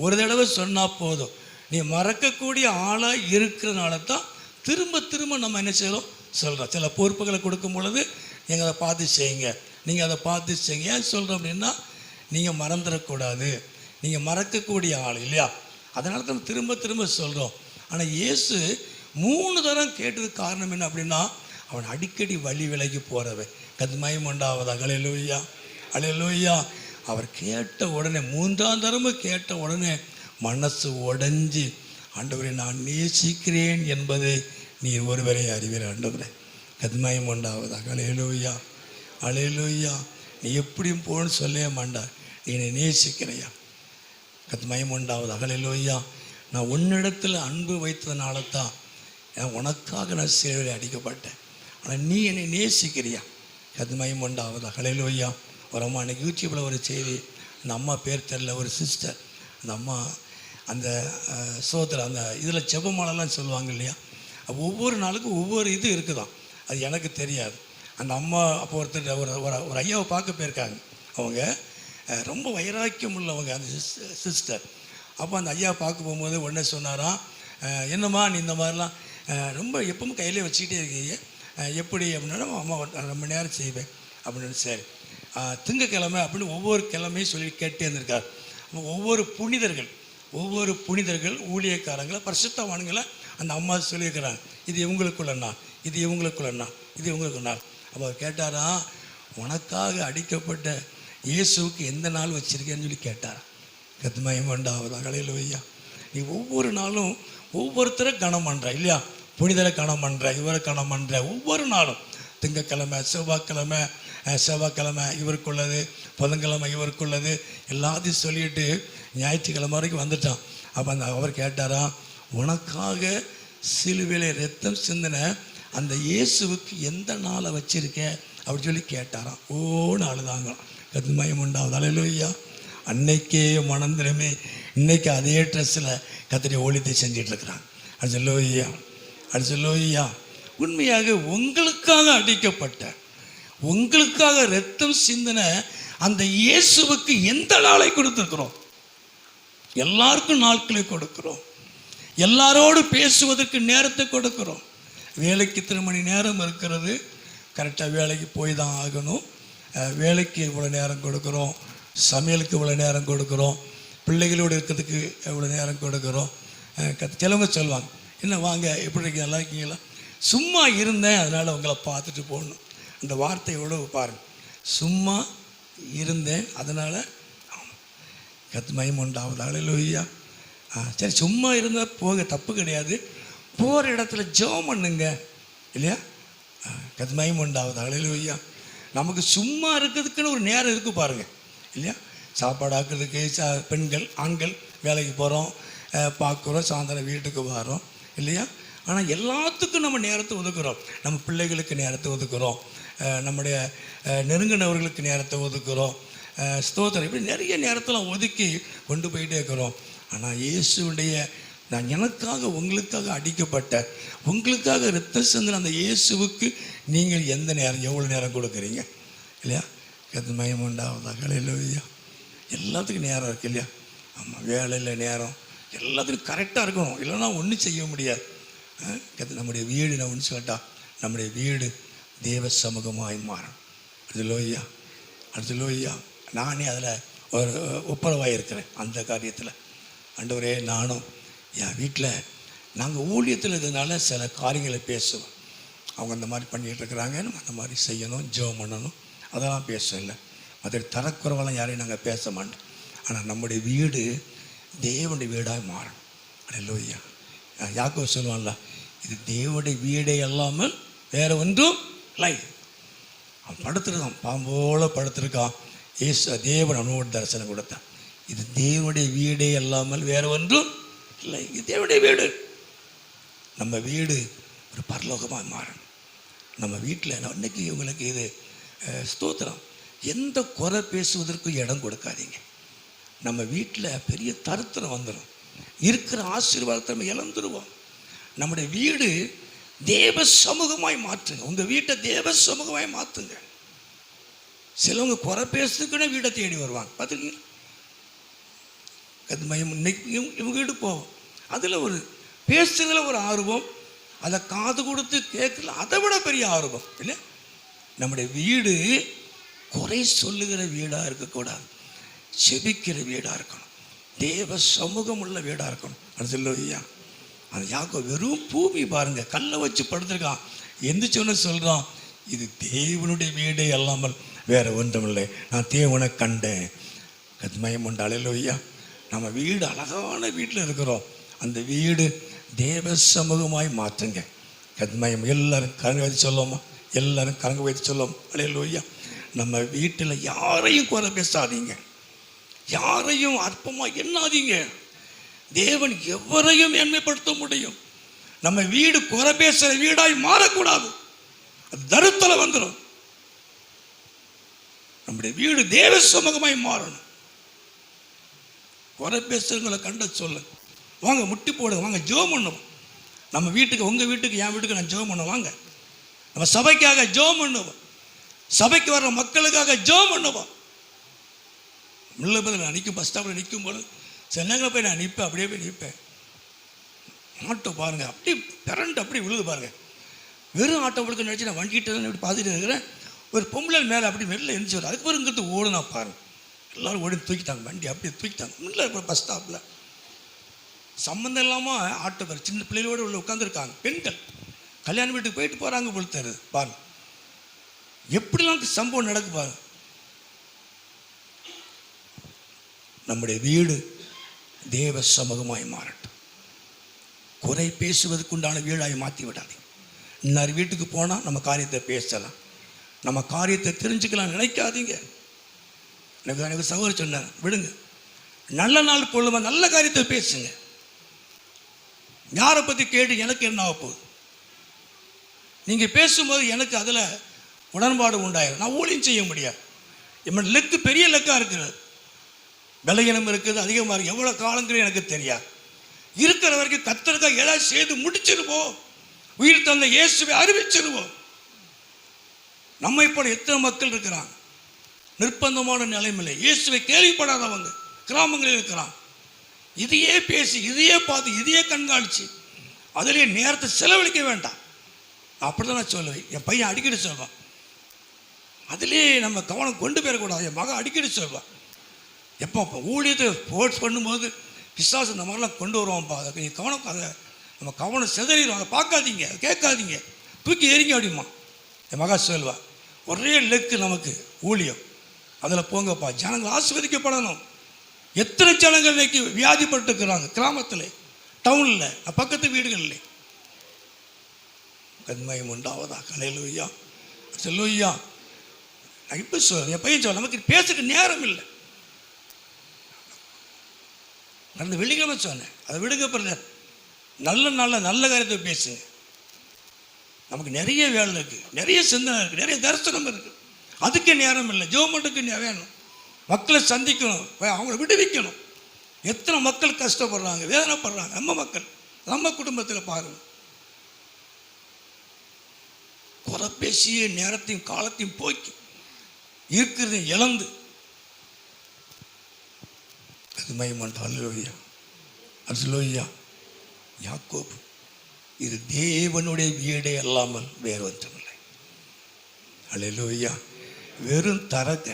ஒரு தடவை சொன்னால் போதும். நீ மறக்கக்கூடிய ஆளாக இருக்கிறனால தான் திரும்ப திரும்ப நம்ம என்ன செய்யறோம் சொல்கிறோம். சில பொறுப்புகளை கொடுக்கும் பொழுது நீங்கள் அதை பார்த்து செய்யுங்க, நீங்கள் அதை பார்த்து செய்யுங்க. ஏன் சொல்கிறோம் அப்படின்னா, நீங்கள் மறந்துடக்கூடாது, நீங்கள் மறக்கக்கூடிய ஆள் இல்லையா, அதனால தான் திரும்ப திரும்ப சொல்கிறோம். ஆனால் இயேசு 3 தரம் கேட்டதுக்கு காரணம் என்ன அப்படின்னா, அவன் அடிக்கடி வழி விலகி போகிறவன். கர்த்தர் உண்டாவதாக. ஹல்லேலூயா, ஹல்லேலூயா. அவர் கேட்ட உடனே, 3ஆம் தரமும் கேட்ட உடனே மனசு உடைஞ்சி, ஆண்டவரை, நான் நேசிக்கிறேன் என்பதை நீர் ஒருவரை அறிவீர் ஆண்டவரே. கர்த்தர் உண்டாவதாக. ஹல்லேலூயா, ஹல்லேலூயா. நீ எப்படியும் போன்னு சொல்லவே மாட்டார், நீ என்னை நேசிக்கிறையா. கர்த்தர் உண்டாவதாக. ஹல்லேலூயா. நான் உன்னிடத்தில் அன்பு வைத்ததுனால தான் உனக்காக நான் சிலுவையில் அடிக்கப்பட்டேன், ஆனால் நீ என்னை நேசிக்கிறியா. கர்த்தர் உண்டாவதாக. ஹல்லேலூயா. ஒரு அம்மா அன்றைக்கி யூடியூப்பில் ஒரு செய்தி, அந்த அம்மா பேர் தெரில, ஒரு சிஸ்டர், அந்த அம்மா அந்த சோத்தில் அந்த இதில் ஜெபமாலெல்லாம் சொல்லுவாங்க இல்லையா, ஒவ்வொரு நாளுக்கும் ஒவ்வொரு இது இருக்குதான், அது எனக்கு தெரியாது. அந்த அம்மா அப்போ ஒருத்தர் ஒரு ஐயாவை பார்க்க போயிருக்காங்க. அவங்க ரொம்ப வைராக்கியம் உள்ளவங்க அந்த சிஸ்டர். அப்போ அந்த ஐயா பார்க்க போகும்போது உடனே சொன்னாராம், என்னம்மா நீ இந்த மாதிரிலாம் ரொம்ப எப்பவும் கையிலே வச்சுக்கிட்டே இருக்கீங்க, எப்படி அப்படின்னா, அம்மா ரொம்ப நேரம் செய்வேன் அப்படின்னு. சரி, திங்கக்கிழமை அப்படின்னு ஒவ்வொரு கிழமையும் சொல்லி கேட்டே இருந்திருக்கார். ஒவ்வொரு புனிதர்கள் ஊழியக்காரங்களை, பரிசுத்தவான்களை அந்த அம்மா சொல்லியிருக்கிறாங்க, இது இவங்களுக்குள்ள நாள், இது இவங்களுக்குள்ள நாள், இது இவங்களுக்கு நாள். அப்போ அவர் கேட்டாரா, உனக்காக அடிக்கப்பட்ட இயேசுவுக்கு எந்த நாள் வச்சிருக்கேன்னு சொல்லி கேட்டார். கர்த்தர் உண்டாவதாக. ஹல்லேலூயா. நீ ஒவ்வொரு நாளும் ஒவ்வொருத்தரை கனம் பண்ணுற இல்லையா, புனிதரை கனம் பண்ணுற, இவரை கனம் பண்ணுற. ஒவ்வொரு நாளும் திங்கக்கிழமை, செவ்வாய்க்கிழமை இவருக்குள்ளது, புதன்கிழமை இவருக்குள்ளது, எல்லாத்தையும் சொல்லிட்டு ஞாயிற்றுக்கிழமை வரைக்கும் வந்துட்டான். அப்போ அவர் கேட்டாரா, உனக்காக சிலுவையில் ரத்தம் சிந்தின அந்த இயேசுவுக்கு எந்த நாளை வச்சிருக்க அப்படி சொல்லி கேட்டாராம். நாள் தாங்க. கர்த்தர் உண்டாவது. ஹல்லேலூயா. அன்னைக்கே மனந்திரமே இன்னைக்கு அதே ட்ரெஸ்ஸில் கர்த்தருடைய ஊழியத்தை செஞ்சிட்ருக்கிறாங்க. ஹல்லேலூயா, ஹல்லேலூயா. உண்மையாக உங்களுக்காக அடிக்கப்பட்ட, உங்களுக்காக ரத்தம் சிந்தின அந்த இயேசுவுக்கு எந்த நாளை கொடுத்துருக்குறோம்? எல்லாருக்கும் நாட்களை கொடுக்குறோம், எல்லாரோடு பேசுவதற்கு நேரத்தை கொடுக்குறோம். வேலைக்கு 3 மணி நேரம் இருக்கிறது, கரெக்டாக வேலைக்கு போய் தான் ஆகணும். வேலைக்கு இவ்வளோ நேரம் கொடுக்குறோம், சமையலுக்கு இவ்வளோ நேரம் கொடுக்குறோம், பிள்ளைகளோடு இருக்கிறதுக்கு இவ்வளோ நேரம் கொடுக்குறோம். சிலவங்க சொல்லுவாங்க, என்ன வாங்க எப்படி இருக்கீங்க, நல்லா இருக்கீங்களா, சும்மா இருந்தேன் அதனால் உங்களை பார்த்துட்டு போகணும். அந்த வார்த்தையோடு பாருங்கள், சும்மா இருந்தேன் அதனால். கர்த்தர் உண்டாவது. ஹல்லேலூயா. சரி, சும்மா இருந்தால் போக தப்பு கிடையாது, போகிற இடத்துல ஜெபம் பண்ணுங்க இல்லையா. கர்த்தர் உண்டாவது. ஹல்லேலூயா. நமக்கு சும்மா இருக்கிறதுக்குன்னு ஒரு நேரம் இருக்குது பாருங்கள் இல்லையா. சாப்பாடு ஆக்குறதுக்கு பெண்கள், ஆண்கள் வேலைக்கு போகிறோம், பார்க்குறோம், சாயந்தரம் வீட்டுக்கு வரோம் இல்லையா. ஆனால் எல்லாத்துக்கும் நம்ம நேரத்தை ஒதுக்குறோம். நம்ம பிள்ளைகளுக்கு நேரத்தை ஒதுக்குறோம், நம்முடைய நெருங்கினவர்களுக்கு நேரத்தை ஒதுக்குறோம், ஸ்தோத்திரம், இப்படி நிறைய நேரத்தில் ஒதுக்கி கொண்டு போயிட்டே இருக்கிறோம். ஆனால் இயேசுடைய நான் எனக்காக உங்களுக்காக அடிக்கப்பட்ட, உங்களுக்காக இரத்தம் சிந்தின அந்த இயேசுவுக்கு நீங்கள் எந்த நேரம் எவ்வளோ நேரம் கொடுக்குறீங்க இல்லையா? கத்து மயம் உண்டாவதாக. இல்லையா? எல்லாத்துக்கும் நேரம் இருக்குது இல்லையா? ஆமாம், வேலையில் நேரம் எல்லாத்துக்கும் கரெக்டாக இருக்கணும், இல்லைன்னா ஒன்றும் செய்ய முடியாது. கத்து நம்முடைய வீடு, நான் ஒன்று சொல்லட்டா, நம்முடைய வீடு தேவ சமூகமாய் மாறணும். அடுத்தலோய்யா, அடுத்தலோய்யா, நானே அதில் ஒரு ஒப்பரவாக இருக்கிறேன் அந்த காரியத்தில். ஆண்டவரே, நானும் என் வீட்டில் நாங்கள் ஊழியத்தில் இருந்ததுனால சில காரியங்களை பேசுவோம். அவங்க அந்த மாதிரி பண்ணிகிட்டு இருக்கிறாங்க, நம்ம அந்த மாதிரி செய்யணும், ஜெபம் பண்ணணும், அதெல்லாம் பேசுவோம். இல்லை, அதை தரக்குறவெல்லாம் யாரையும் நாங்கள் பேச மாட்டோம். ஆனால் நம்முடைய வீடு தேவனுடைய வீடாக மாறணும். அல்லேலூயா. யாக்கோபு சொல்லுவான்ல, இது தேவனுடைய வீடே அல்லாமல் வேறு ஒன்றும் இல்லை. அவன் படுத்துருக்கான், பாம்போல படுத்துருக்கான். தேவன் அவனோட தரிசனம் கொடுத்தான். இது தேவனுடைய வீடே அல்லாமல் வேறு ஒன்றும் இல்லை. இது தேவனுடைய வீடு. நம்ம வீடு ஒரு பரலோகமாக மாறணும். நம்ம வீட்டில் இன்னைக்கு இவங்களுக்கு இது ஸ்தோத்திரம், எந்த குறை பேசுவதற்கும் இடம் கொடுக்காதீங்க. நம்ம வீட்டில் பெரிய தருத்திரம் வந்துடும், இருக்கிற ஆசீர்வாதத்தை நம்ம இழந்துருவோம். நம்முடைய வீடு தேவ சமூகமாய் மாற்றுங்க. உங்கள் வீட்டை தேவ சமூகமாய் மாற்றுங்க. சிலவங்க குறை பேசுறதுக்குன்னே வீட்டை தேடி வருவாங்க, பார்த்துருக்கீங்க? அது மயம் இன்னைக்கு இவங்க வீடு போவோம், அதில் ஒரு பேசுறதுல ஒரு ஆர்வம், அதை காது கொடுத்து கேட்கல அதை விட பெரிய ஆர்வம் இல்லை. நம்முடைய வீடு குறை சொல்லுகிற வீடாக இருக்கக்கூடாது, செபிக்கிற வீடாக இருக்கணும், தேவ சமூகம் உள்ள வீடாக இருக்கணும். அது சொல்லுவையா, அது யாக்கோ வெறும் பூமி பாருங்க, கல்லை வச்சு படுத்துருக்கான், எந்திரிச்சோன்னு சொல்கிறான், இது தேவனுடைய வீடே அல்லாமல் வேற ஒன்றுமில்லை, நான் தேவனை கண்டேன். கத்மயம் உண்டு. அல்லேலூயா. நம்ம வீடு அழகான வீட்டில் இருக்கிறோம், அந்த வீடு தேவ சமூகமாய் மாற்றுங்க. கத்மயம். எல்லாரும் கரங்க வைத்து சொல்லுவோமா? எல்லாரும் கரங்க வைத்து சொல்லுவோம். அல்லேலூயா. நம்ம வீட்டில் யாரையும் குறை பேசாதீங்க, யாரையும் அற்பமாக எண்ணாதீங்க. தேவன் எவரையும் மேன்மைப்படுத்த முடியும். நம்ம வீடு குறை பேசுகிற வீடாய் மாறக்கூடாது, அது தருத்தல வந்துடும். நம்முடைய வீடு தேவ சமூகமாய் மாறணும். குறை பேசுறவங்களை கண்ட சொல்ல, வாங்க முட்டி போடுங்க, வாங்க ஜெபம் பண்ணுவோம். நம்ம வீட்டுக்கு, உங்கள் வீட்டுக்கு, என் வீட்டுக்கு நான் ஜெபம் பண்ணுவோம். வாங்க நம்ம சபைக்காக ஜெபம் பண்ணுவோம், சபைக்கு வர்ற மக்களுக்காக ஜெபம் பண்ணுவோம். முள்ளபதில் நான் நிற்கும், பஸ் ஸ்டாப்பில் நிற்கும் போது சில நேரங்களில் போய் நான் நிற்பேன், அப்படியே போய் நிற்பேன். ஆட்டோ பாருங்கள் அப்படி கரண்ட் அப்படி விழுது பாருங்கள். வெறும் ஆட்டோ விழுக்க நினச்சி நான் வண்டிகிட்ட தான் இப்படி பார்த்துட்டு இருக்கிறேன். ஒரு பொம்பளை மேலே அப்படி வெளில எழுந்துச்சு வரும், அதுக்கு பிறகு இங்கிட்டு ஓடுனா பாருங்கள், எல்லோரும் ஓடி தூக்கிட்டாங்க, வண்டி அப்படியே தூக்கிட்டாங்க. முன்னில் இருக்கிற பஸ் ஸ்டாப்பில் சம்மந்தம் இல்லாமல் ஆட்டோ பேர் சின்ன பிள்ளைகளோடு உள்ள உட்காந்துருக்காங்க, பெண்கள் கல்யாண வீட்டுக்கு போயிட்டு போகிறாங்க போல் தருது பாருங்க. எப்படிலாம் சம்பவம் நடக்கு பாருங்க. நம்முடைய வீடு தேவ சமூகமாய் மாறட்டும். குறை பேசுவதற்குண்டான வீடாய் மாற்றி விடாதீங்க. இன்னொரு வீட்டுக்கு போனால் நம்ம காரியத்தை பேசலாம், நம்ம காரியத்தை தெரிஞ்சுக்கலாம் நினைக்காதீங்க. எனக்கு சகோதரர் சொன்னார், விடுங்க, நல்ல நாள் கொள்ளுமா, நல்ல காரியத்தை பேசுங்க. யாரை பற்றி கேட்டு எனக்கு என்ன ஆக போகுது? நீங்கள் பேசும்போது எனக்கு அதில் உடன்பாடு உண்டாயிரும், நான் ஊழியம் செய்ய முடியாது. என் லெக்கு பெரிய லெக்காக இருக்கிறது, பலகீனம் இருக்குது, அதிகமாக இருக்குது, எவ்வளோ காலங்கிறது எனக்கு தெரியாது. இருக்கிற வரைக்கும் கர்த்தருக்காக ஏதாவது செய்து முடிச்சிருவோம், உயிர் தந்த இயேசுவை அறிவிச்சிருவோம். நம்மை போல எத்தனை மக்கள் இருக்கிறாங்க நிர்பந்தமான நிலைமையில, இயேசுவை கேள்விப்படாதவங்க கிராமங்களில் இருக்கிறான். இதையே பேசி, இதையே பார்த்து, இதையே கண்காணிச்சு அதிலேயே நேரத்தை செலவழிக்க வேண்டாம். அப்படிதான் நான் சொல்லுவேன். என் பையன் அடிக்கடி சொல்வான், அதிலே நம்ம கவனம் கொண்டு போயிடக்கூடாது. என் மகன் அடிக்கடி சொல்வான், எப்போ ஊழியத்தை ஸ்போர்ட்ஸ் பண்ணும்போது பிசாசு இந்த மாதிரிலாம் கொண்டு வருவான்ப்பா, அதை நீ கவனம், அதை நம்ம கவனம் சிதறிடும், அதை பார்க்காதீங்க, அதை கேட்காதீங்க, தூக்கி எறிங்க அப்படிமா என் மகா சொல்வா. ஒரே லெக்கு நமக்கு ஊழியம், அதில் போங்கப்பா, ஜனங்கள் ஆசீர்வதிக்கப்படணும். எத்தனை ஜனங்கள் இன்னைக்கு வியாதிப்பட்டுக்கிறாங்க கிராமத்தில், டவுனில், பக்கத்து வீடுகளில். கண்மயம் உண்டாவதா? அல்லேலூயா, அல்லேலூயா. நான் இப்போ சொல்ல, என் பையன் சொல்ல, நமக்கு பேசுறதுக்கு நேரம் இல்லை. அந்த வெள்ளிக்கிழமை சொன்னேன், அதை விடுங்க பிரதர், நல்ல நல்ல நல்ல காரியத்தை பேசுங்க. நமக்கு நிறைய வேலை இருக்குது, நிறைய சிந்தனை இருக்குது, நிறைய தரிசனம் இருக்குது. அதுக்கே நேரம் இல்லை. ஜெபத்துக்கு வேணும். மக்களை சந்திக்கணும், அவங்கள விடுவிக்கணும். எத்தனை மக்கள் கஷ்டப்படுறாங்க, வேதனைப்படுறாங்க. நம்ம மக்கள், நம்ம குடும்பத்தில் பாருங்கள். குறை பேசிய நேரத்தையும் காலத்தையும் போக்கி இருக்கிறதையும் இழந்து அது மயமாட்டோம். அல்லேலூயா, அல்லேலூயா. யாக்கோபு, இது தேவனுடைய வீடே அல்லாமல் வேறு ஒன்றுமில்லை. அல்லேலூயா. வெறும் தரங்க,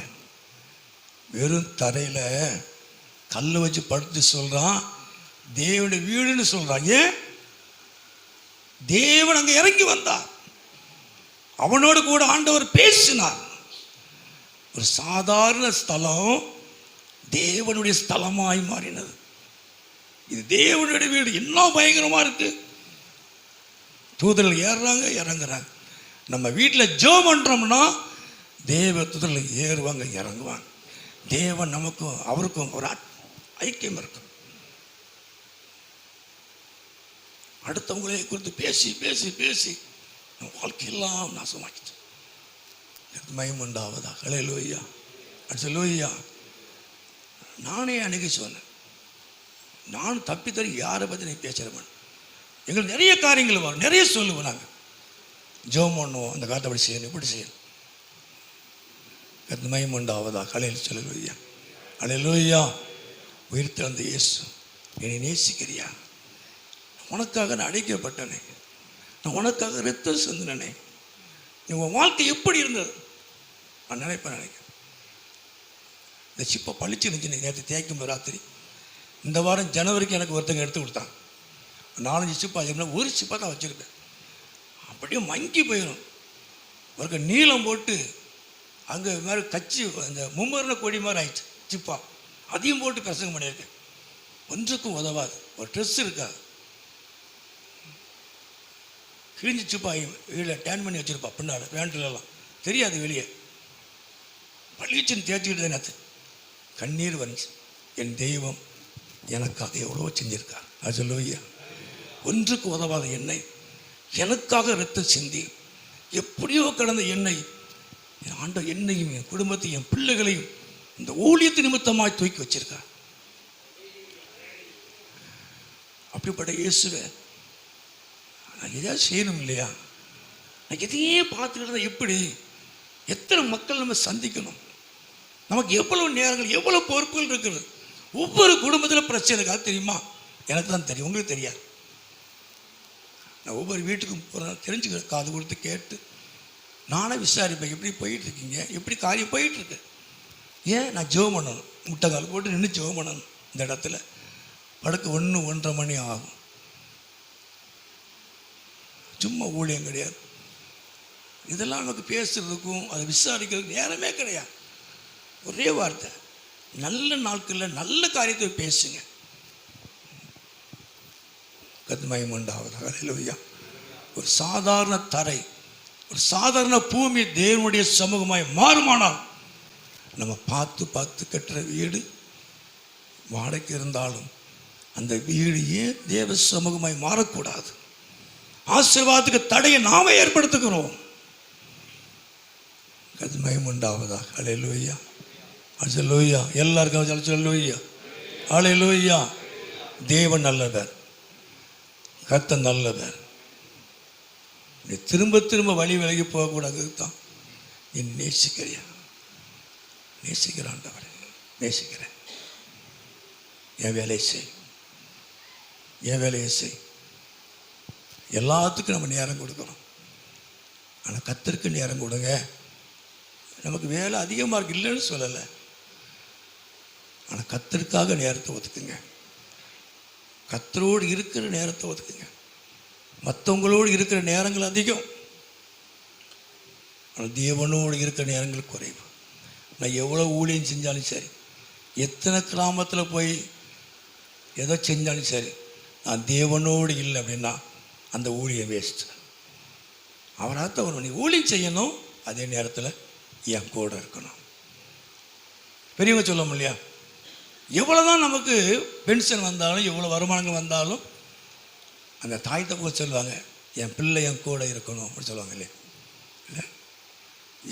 வெறும் தரையில் கல்லை வச்சு படுத்து சொல்கிறான் தேவனுடைய வீடுன்னு சொல்கிறான். ஏன்? தேவன் அங்கே இறங்கி வந்தார், அவனோடு கூட ஆண்டவர் பேசினார். ஒரு சாதாரண ஸ்தலம் தேவனுடைய ஸ்தலமாய் மாறினது. இது தேவனுடைய வீடு. என்ன பயங்கரமாக இருக்கு. தூதர்கள் ஏறுறாங்க, இறங்குறாங்க. நம்ம வீட்டில் ஜெபம் பண்ணுறோம்னா தேவ தூதர்கள் ஏறுவாங்க, இறங்குவாங்க. தேவன் நமக்கும் அவருக்கும் ஒரு ஐக்கியம் இருக்கும். அடுத்தவங்களே குறித்து பேசி பேசி பேசி நம்ம வாழ்க்கையெல்லாம் நாசமாக்கிச்சு. மயமுண்டாவதா. அல்லேலூயா, அல்லேலூயா. நானே அன்னைக்கு சொன்னேன், நான் தப்பி தறி யாரை பற்றி நீ பேசுகிறவன். எங்களுக்கு நிறைய காரியங்கள் வரும், நிறைய சொல்லுவோம். நாங்கள் ஜெபம் பண்ணுவோம், அந்த காலத்தை அப்படி செய்யணும், இப்படி செய்யணும். மயமுண்டாவதா. அல்லேலூயா, அல்லேலூயா. உயிர்த்தெழுந்த இயேசு, என்னை நேசிக்கிறியா? உனக்காக நான் அழைக்கப்பட்டனே, நான் உனக்காக ரத்தம் சிந்தினனே. உன் வாழ்க்கை எப்படி இருந்தது? நான் நினைக்கிறேன். இந்த சிப்பை பழிச்சு இருந்துச்சு. நேற்று தேய்க்கும் ராத்திரி, இந்த வாரம் ஜனவரிக்கு எனக்கு ஒருத்தங்க எடுத்து கொடுத்தாங்க. 4-5 சிப்பா, ஒரு சிப்பா தான் வச்சுருப்பேன். அப்படியே மங்கி போயிடும். ஒரு நீளம் போட்டு அங்கே மாதிரி கச்சி அந்த மும்மரண கொடி மாதிரி ஆயிடுச்சு சிப்பா. அதையும் போட்டு பிரசங்கம் பண்ணியிருக்கேன். ஒன்றுக்கும் உதவாது. ஒரு ட்ரெஸ் இருக்காது, கிழிஞ்சி சிப்பா வீட்டில் டேன் பண்ணி வச்சுருப்பா. பின்னாடி பேண்ட்லலாம் தெரியாது, வெளியே பழிச்சுன்னு தேய்ச்சிக்கிட்டு தான் நேற்று கண்ணீர் வந்துச்சு. என் தெய்வம் எனக்காக எவ்வளோ செஞ்சிருக்கார். அல்லேலூயா. ஒன்றுக்கு உதவாத என்னை எனக்காக ரத்தம் சிந்தி எப்படியோ கடந்த என்னை ஆண்டவர் என்னையும் என் குடும்பத்தையும் என் பிள்ளைகளையும் இந்த ஊழியத்து நிமித்தமாய் தூக்கி வச்சிருக்கார். அப்படிப்பட்ட இயேசுவை நான் எதாவது செய்யணும் இல்லையா? நான் எதையே பார்த்துக்கிட்டு இருந்தால் எப்படி? எத்தனை மக்கள் நம்ம சந்திக்கணும்? நமக்கு எவ்வளவு நேரங்கள், எவ்வளவு பொறுப்புகள் இருக்குது. ஒவ்வொரு குடும்பத்தில் பிரச்சனை இருக்காது தெரியுமா? எனக்கு தான் தெரியும், உங்களுக்கு தெரியாது. நான் ஒவ்வொரு வீட்டுக்கும் போகிறேன், தெரிஞ்சுக்க, காது கொடுத்து கேட்டு நானே விசாரிப்பேன். எப்படி போயிட்டுருக்கீங்க, எப்படி காரியம் போயிட்டுருக்கு. ஏன்? நான் ஜெபம் பண்ணணும், முட்டைக்கால் போட்டு நின்று ஜெபம் பண்ணணும். இந்த இடத்துல படுக்க 1-1:30 மணி ஆகும். சும்மா ஊழியம் கிடையாது. இதெல்லாம் நமக்கு பேசுகிறதுக்கும் அதை விசாரிக்கிறதுக்கும் நேரமே கிடையாது. ஒரே வார்த்தை, நல்ல நாட்களில் நல்ல காரியத்தை பேசுங்க. கர்த்தருக்கு உண்டாவதாக. அல்லேலூயா. ஒரு சாதாரண தரை, ஒரு சாதாரண பூமி தேவனுடைய சமூகமாய் மாறுமானால், நம்ம பார்த்து பார்த்து கட்டுற வீடு வாடகைக்கு இருந்தாலும் அந்த வீடு ஏன் தேவ சமூகமாய் மாறக்கூடாது? ஆசீர்வாதத்துக்கு தடையை நாம ஏற்படுத்துகிறோம். கர்த்தருக்கு உண்டாவதாக. அல்லேலூயா, அல்லேலூயா. எல்லாருக்கும் அல்லேலூயா, அல்லேலூயா. தேவன் நல்லவர், கர்த்தர் நல்லவர். நீ திரும்ப திரும்ப வழி விலகி போகக்கூடாது தான். நீ நேசிக்கிறியா? நேசிக்கிறாண்டவர், நேசிக்கிறேன். என் வேலையை செய், என் வேலையை செய். எல்லாத்துக்கும் நம்ம நேரம் கொடுக்கணும். ஆனால் கர்த்தருக்கு நேரம் கொடுங்க. நமக்கு வேலை அதிகமாக இருக்கு, இல்லைன்னு சொல்லலை. ஆனால் கர்த்தருக்காக நேரத்தை ஒதுக்குங்க. கர்த்தரோடு இருக்கிற நேரத்தை ஒதுக்குங்க. மற்றவங்களோடு இருக்கிற நேரங்கள் அதிகம், ஆனால் தேவனோடு இருக்கிற நேரங்கள் குறைவு. நான் எவ்வளோ ஊழியம் செஞ்சாலும் சரி, எத்தனை கிராமத்தில் போய் எதோ செஞ்சாலும் சரி, நான் தேவனோடு இல்லை அப்படின்னா அந்த ஊழியம் வேஸ்ட்டு. அவராக ஒரு நீ ஊழியம் செய்யணும், அதே நேரத்தில் என் கூட இருக்கணும். பெரியவங்க சொல்ல இல்லையா? எவ்வளோ தான் நமக்கு பென்ஷன் வந்தாலும், எவ்வளோ வருமானங்கள் வந்தாலும், அந்த தாய் தப்ப சொல்லுவாங்க, என் பிள்ளை என் கூட இருக்கணும் அப்படின்னு சொல்லுவாங்க இல்லையா? இல்லை,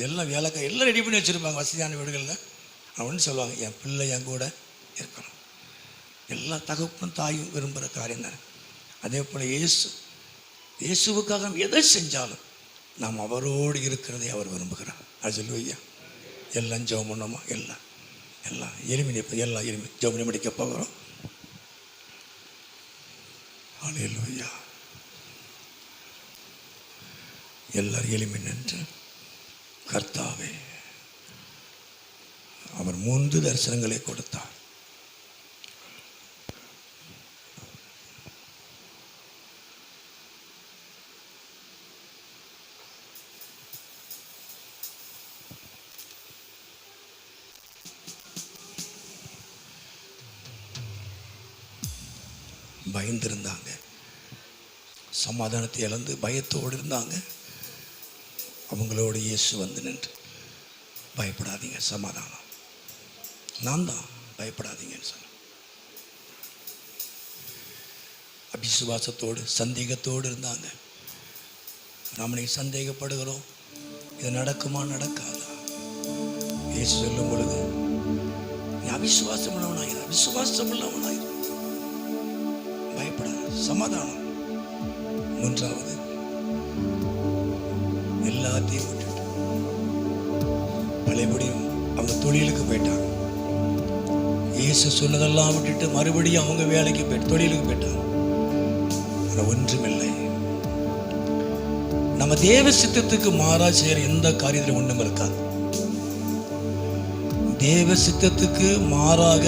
எல்லாம் வேலைக்காய் எல்லாம் ரெடி பண்ணி வச்சுருப்பாங்க வசதியான வீடுகளில். அப்படின்னு சொல்லுவாங்க, என் பிள்ளை என் கூட இருக்கணும். எல்லா தகப்பனும் தாயும் விரும்புகிற காரியம் தானே. அதே போல் இயேசுவுக்காக நம்ம எதை செஞ்சாலும் நாம் அவரோடு இருக்கிறதை அவர் விரும்புகிறார். அது சொல்லுவையா. எல்லாம் ஜெபம் பண்ணோமா? எல்லாம் எளிமை ஜெபம் பண்ணி முடிக்க போகிறோம். அல்லேலூயா. எல்லாரும் எளிமை நின்று, கர்த்தாவே, அவர் 3 தரிசனங்களை கொடுத்தார். பயந்திருந்தாங்க, சமாதானத்தை இழந்து பயத்தோடு இருந்தாங்க. அவங்களோடு இயேசு வந்து நின்று, பயப்படாதீங்க, சமாதானம் நான் தான், பயப்படாதீங்கன்னு சொன்ன. அபிசுவாசத்தோடு சந்தேகத்தோடு இருந்தாங்க. நாம் இன்னைக்கு சந்தேகப்படுகிறோம், இது நடக்குமா நடக்காதா? இயேசு சொல்லும் பொழுது, நீ அவிசுவாசம் உள்ளவனாயிரு, விசுவாசம் உள்ளவனாயிரு, பயப்படாத, சமாதானம். 3வது, எல்லாத்தையும் விட்டுட்டு பழையபடியும் அவங்க தொழிலுக்கு போயிட்டாங்க. இயேசு சொன்னதெல்லாம் விட்டுட்டு மறுபடியும் அவங்க வேலைக்கு போயிட்டு தொழிலுக்கு போயிட்டாங்க. ஆனால் ஒன்றுமில்லை, நம்ம தேவ சித்தத்துக்கு மாறா செய்கிற எந்த காரியத்திலும் ஒன்றும் இருக்காது. தேவ சித்தத்துக்கு மாறாக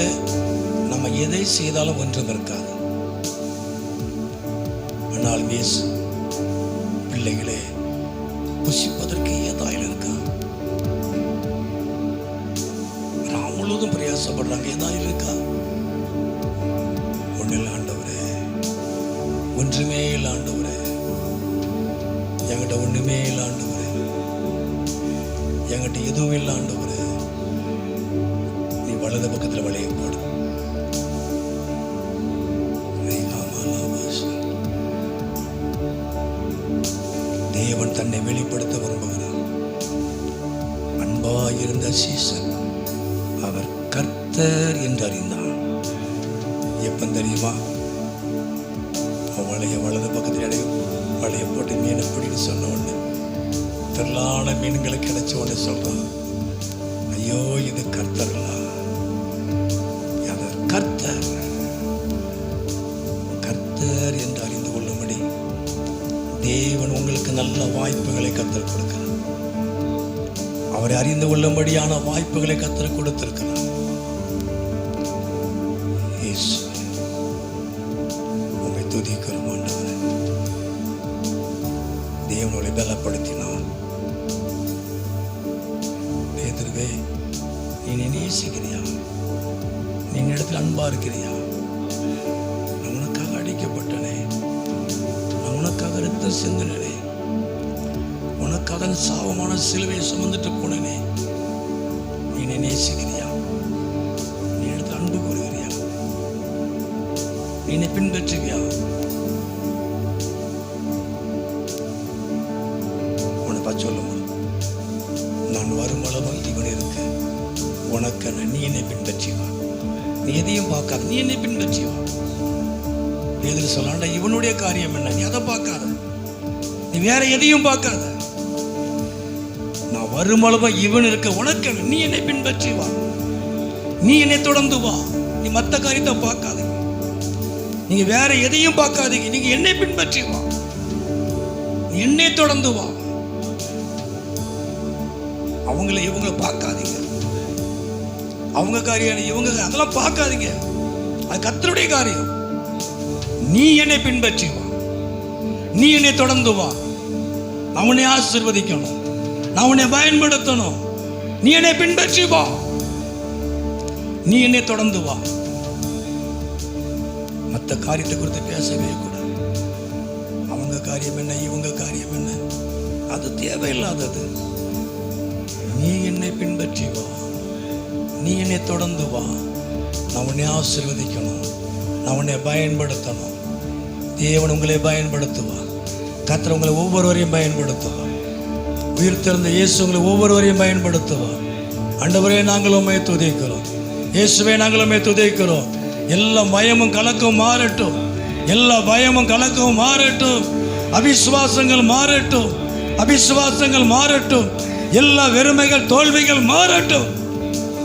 நம்ம எதை செய்தாலும் ஒன்றும் இருக்காது. ஆனால் இயேசு, பிள்ளைகளே, புசிப்பதற்கு ஏதாயில் இருக்கா? ராம் முழுவதும் பிரயாசப்படுறாங்க, ஏதாயில் இருக்கா? ஒன்றில் ஆண்டவரே, ஒன்றுமே இல்லை ஆண்டவரே, என்கிட்ட ஒன்றுமே இல்லை ஆண்டவரே, என்கிட்ட எதுவும் இல்லை ஆண்டவரே. நீ வலது பக்கத்தில் வளைய போடு. தேவன் தன்னை வெளிப்படுத்த விரும்புகிறார். அன்பாயிருந்த சீசன் அவர் கர்த்தர் என்று அறிந்தார். எப்ப தெரியுமா? அவளைய வலது பக்கத்தில் வளைய போட்டு மீனை பிடிக்க சொன்ன உடனே திரளான மீன்களை கிடைச்ச உடனே சொல்றான், ஐயோ இது கர்த்தர்களா? கர்த்தர் கர்த்தர் என்று அறிந்து கொள்ளும்படி தேவன் உங்களுக்கு நல்ல வாய்ப்புகளை கர்த்தர் கொடுக்கிறார். அவரை அறிந்து கொள்ளும்படியான வாய்ப்புகளை கர்த்தர் கொடுத்திருக்கிறார். உங்களை துதிக்கிறோம் ஆண்டவரே. தேவனை பலப்படுத்தினார். பேதுருவே, நீ நேசிக்கிறியா? நீ இடத்துல அன்பா இருக்கிறியா? நான் உனக்காக அடிக்கப்பட்டனே, நான் உனக்காக ரத்தம் சிந்தினே, உனக்காக சாவமான சிலுவையை சுமந்துட்டு போனேனே. நீ நேசிக்கிறியா? நீ இடத்துல அன்பு கூறுகிறியா? நீ பின்பற்றுவியா? உனப்பா சொல்லும், நான் வரும் அளவு இவன் இருக்கு உனக்கு, நீ என்னை பின்பற்றிவா. நீ எதையும் பார்க்காத, நீ என்னை பின்பற்றிவா. பேதுரு சொல்லாண்டா, இவனுடைய காரியம் என்ன, நீ அதை பார்க்காத, நீ வேற எதையும் பார்க்காத. நான் வருமளவா இவன் இருக்க உனக்கு, நீ என்னை பின்பற்றிவா. நீ என்னை தொடர்ந்து வா. நீ மற்ற காரியத்தை பார்க்காதீங்க, நீங்க வேற எதையும் பார்க்காதீங்க, நீங்க என்னை பின்பற்றி வா, என்னை தொடர்ந்து வா. அவங்கள இவங்க பார்க்காதீங்க, அவங்க காரியம் இவங்க அதெல்லாம் பார்க்காதீங்க, அது கர்த்தருடைய காரியம். நீ என்னை பின்பற்றி வா, நீ என்னை தொடர்ந்து வா. நான் உன்னை ஆசீர்வதிக்கணும், நான் உன்னை பயன்படுத்தணும். நீ என்னை பின்பற்றி வா, நீ என்னை தொடர்ந்து வா. மற்ற காரியத்தை குறித்து பேசவே கூடாது. அவங்க காரியம் என்ன, இவங்க காரியம் என்ன, அது தேவையில்லாதது. நீ என்னை பின்பற்றி வா, நீ என்னை தொடர்ந்து வா. நான் உன்னை ஆசீர்வதிக்கணும், நான் உன்னை பயன்படுத்தணும். தேவன் உங்களை பயன்படுத்துவார். கர்த்தர் உங்களை ஒவ்வொருவரையும் பயன்படுத்துவார். உயிர்த்தெழுந்த இயேசு உங்களை ஒவ்வொருவரையும் பயன்படுத்துவார். ஆண்டவரே, நாங்கள் உம்மை துதிக்கிறோம். இயேசுவே, நாங்கள் உம்மை துதிக்கிறோம். எல்லா பயமும் கலக்கமும் மாறட்டும். எல்லா பயமும் கலக்கமும் மாறட்டும். அவிசுவாசங்கள் மாறட்டும். அவிசுவாசங்கள் மாறட்டும். எல்லா வெறுமைகள் தோல்விகள் மாறட்டும்.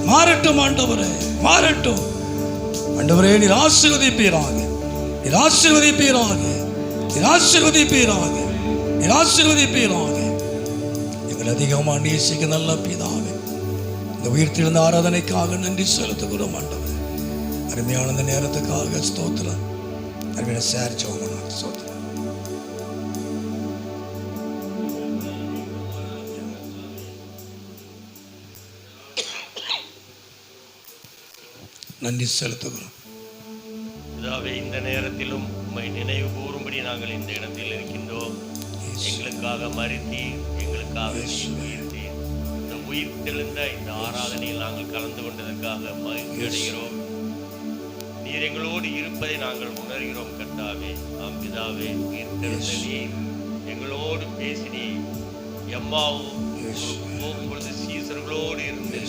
மாறட்டும் ஆண்டவரே, மாறட்டும். ஆண்டவரே, நீர் ஆசீர்வதிப்பீராக. நீர் ஆசீர்வதிப்பீராக. நீர் ஆசீர்வதிப்பீராக. நீர் ஆசீர்வதிப்பீராக. எங்கள் அதிகமாக நேசிக்க நல்ல பிதாவே, இந்த உயிர்த்தெழுந்த ஆராதனைக்காக நன்றி செலுத்துகிறோம் ஆண்டவரே. அருமையான இந்த நேரத்துக்காக ஸ்தோத்திரம். அருமையான சேர் சோமனாக ஸ்தோத்திரம். நன்றி செலுத்துகிறோம். பிதாவே, இந்த நேரத்திலும் உம்மை நினைவு கூறும்படி நாங்கள் இந்த இடத்தில் இருக்கின்றோம். எங்களுக்காக மரித்தீர், எங்களுக்காக உயிர்த்தீர். இந்த உயிர் தெழுந்த இந்த ஆராதனையில் நாங்கள் கலந்து கொண்டதற்காக மகிழ்ச்சி அடைகிறோம். நீர் எங்களோடு இருப்பதை நாங்கள் உணர்கிறோம் கர்த்தாவே. ஆம் பிதாவே, உயிர் தெழுந்த நீர் எங்களோடு பேசினீர். எம்மாவும் போகும்பொழுது சீசர்களோடு இருந்து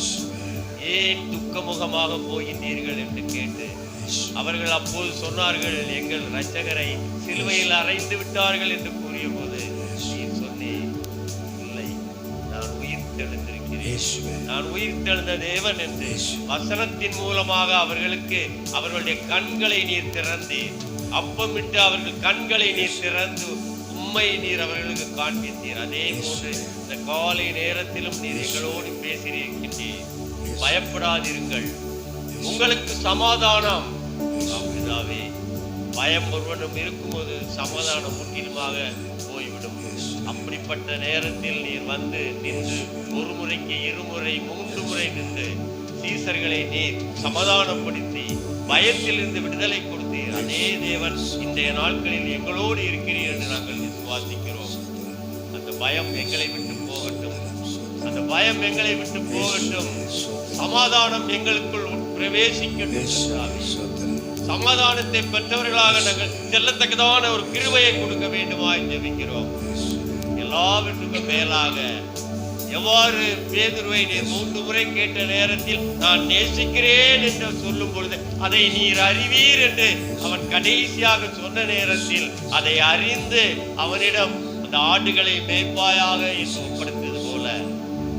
ஏன் துக்கமுகமாக போகின்றீர்கள் என்று கேட்டு அவர்கள் அப்போது சொன்னார்கள், எங்கள் இரட்சகரை சிலுவையில் அறைந்து விட்டார்கள் என்று கூறிய போது நீர் சொன்னீர், இல்லை, நான் உயிர் தெழுந்திருக்கிறேன், நான் உயிர் தெழுந்த தேவன் என்று வசனத்தின் மூலமாக அவர்களுக்கு அவர்களுடைய கண்களை நீர் திறந்தீர். அப்பமிட்டு அவர்கள் கண்களை நீர் திறந்து உம்மை நீர் அவர்களுக்கு காண்பித்தீர். அதே போன்று இந்த காலை நேரத்திலும் நீர் எங்களோடு பேசியிருக்கின்றீர். பயப்படாதிருங்கள், உங்களுக்கு சமாதானம். பிதாவே, பயம் ஒருவனும் இருக்கும்போது சமாதானம் முற்றிலுமாக போய்விடும். அப்படிப்பட்ட நேரத்தில் நீர் வந்து நின்று ஒரு முறைக்கு இருமுறை 3 முறை நின்று சீசர்களை நீர் சமாதானப்படுத்தி பயத்திலிருந்து விடுதலை கொடுத்தீர். அதே தேவன் இன்றைய நாட்களில் எங்களோடு இருக்கிறீர் என்று நாங்கள் விசுவாசிக்கிறோம். அந்த பயம் எங்களை விட்டு போகட்டும். அந்த பயம் எங்களை விட்டு போகட்டும். சமாதானம் எங்களுக்குள் பிரவேசிக்கட்டும். சமாதானத்தை பெற்றவர்களாக நாங்கள் செல்லத்தக்கதான ஒரு கிருபையை கொடுக்க வேண்டுமாய் ஜெபிக்கிறோம். எல்லாவற்றுக்கும் மேலாக எவ்வாறு பேதுருவை நீர் 3 முறை கேட்ட நேரத்தில் நான் நேசிக்கிறேன் என்று சொல்லும் பொழுது அதை நீர் அறிவீர் என்று அவன் கடைசியாக சொன்ன நேரத்தில் அதை அறிந்து அவனிடம் அந்த ஆடுகளை மேய்ப்பாயாக என்று ஒப்படைத்தது போல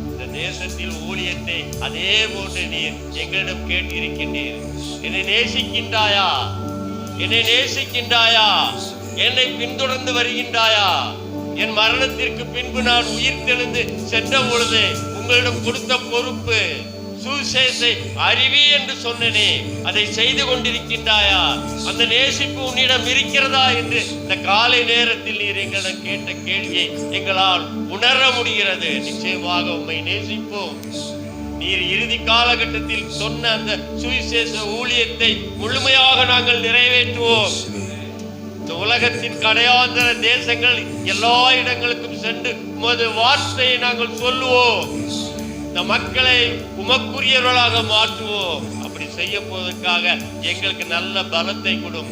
இந்த தேசத்தில் ஊழியத்தை அதே போன்று நீர் எங்களிடம் கேட்டிருக்கின்றீர். என்னை நேசிக்கின்றாயா? என்னை நேசிக்கின்றாயா? என்னை பின்தொடர்ந்து வருகின்றாயா? என் மரணத்திற்கு பின்பு நான் உயிர் தெழுந்து சென்ற பொழுது உங்களிடம் கொடுத்த பொறுப்பு சுவிசேஷத்தை அறிவி என்று சொன்னனே, அதை செய்து கொண்டிருக்கின்றாயா? அந்த நேசிப்பு உன்னிடம் இருக்கிறதா என்று இந்த காலை நேரத்தில் நீர் எங்களிடம் கேட்ட கேள்வியை எங்களால் உணர முடிகிறது. நிச்சயமாக உம்மை நேசிப்போம். நீர் இறுதி காலகட்டத்தில் சொன்ன அந்த சுவிசேஷ ஊழியத்தை முழுமையாக நாங்கள் நிறைவேற்றுவோம். இந்த உலகத்தின் கடையாந்திர தேசங்கள் எல்லா இடங்களுக்கும் சென்று உமது வார்த்தையை நாங்கள் சொல்லுவோம். இந்த மக்களை உமக்குரியவர்களாக மாற்றுவோம். அப்படி செய்ய போவதற்காக எங்களுக்கு நல்ல பலத்தை கொடும்,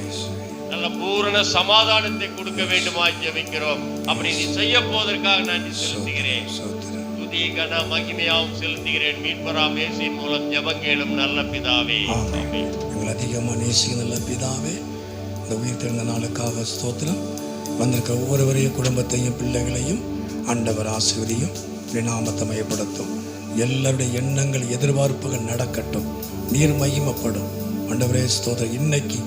நல்ல பூரண சமாதானத்தை கொடுக்க வேண்டுமா ஜெபிக்கிறோம். அப்படி நீ செய்ய போவதற்காக நன்றி செலுத்துகிறேன். துதி கன மகிமையாவும் செலுத்துகிறேன். மீட்பராம் இயேசுவின் மூலம் ஜெபங்கேளும் நல்ல பிதாவே. எங்கள் அதிகமாக நேசிக்க நல்ல பிதாவே, இந்த உயிர் தெழுந்த நாளுக்காக ஸ்தோத்திரம். வந்திருக்க ஒவ்வொருவரையும் குடும்பத்தையும் பிள்ளைகளையும் ஆண்டவர் ஆசீர்வதியும் நாமத்தை மையப்படுத்தும். எல்லாருடைய எண்ணங்கள் எதிர்பார்ப்புகள் நடக்கட்டும். நீர் மகிமைப்படும். ஆண்டவரே ஸ்தோத்திரம். இன்னைக்கு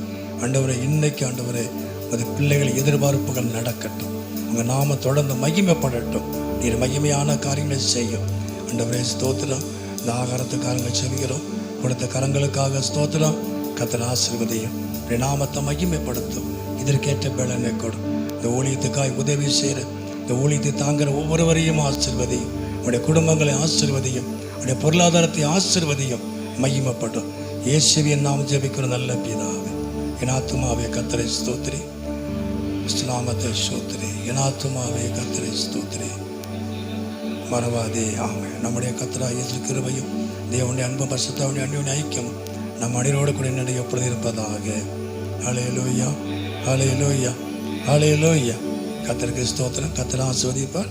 ஆண்டவரே அது பிள்ளைகள் எதிர்பார்ப்புகள் நடக்கட்டும். உங்கள் நாம தொடர்ந்து மகிமைப்படட்டும். நீர் மகிமையான காரியங்களை செய்யும். ஆண்டவரே ஸ்தோத்திரம். இந்த ஆகாரத்துக்காரங்க செவிக்கிறோம். கொடுத்த கரங்களுக்காக ஸ்தோத்திரம். கர்த்தர் ஆசீர்வதியும். நாமத்தை மகிமைப்படுத்தும். இதற்கேற்ற பலனை கொடும். இந்த ஊழியத்துக்காய் உதவி செய்கிற, இந்த ஊழியத்தை தாங்குகிற ஒவ்வொருவரையும் ஆசீர்வதியும். உடைய குடும்பங்களை ஆசீர்வதியும். உடைய பொருளாதாரத்தை ஆசீர்வதியும். மகிமைப்படும். இயேசுவின் நாமம் ஜெபிக்கிற நல்ல பிதாவே. என் ஆத்துமாவே கர்த்தரை ஸ்தோத்திரி. நாமத்தை ஸ்தோத்திரி. என் ஆத்துமாவே கர்த்தரை ஸ்தோத்திரி. மறவாதே. ஆமென். நம்முடைய கர்த்தராகிய இயேசு கிருபையும் தேவனுடைய அன்பும் பரிசுத்தமுடைய அன்பின் ஐக்கியமும் நம் அடியோடு கூட எப்பொழுது இருப்பதாக. ஹல்லேலூயா, ஹல்லேலூயா, ஹல்லேலூயா. கர்த்தருக்கு ஸ்தோத்திரம். கர்த்தர் ஆசீர்வதிப்பார்.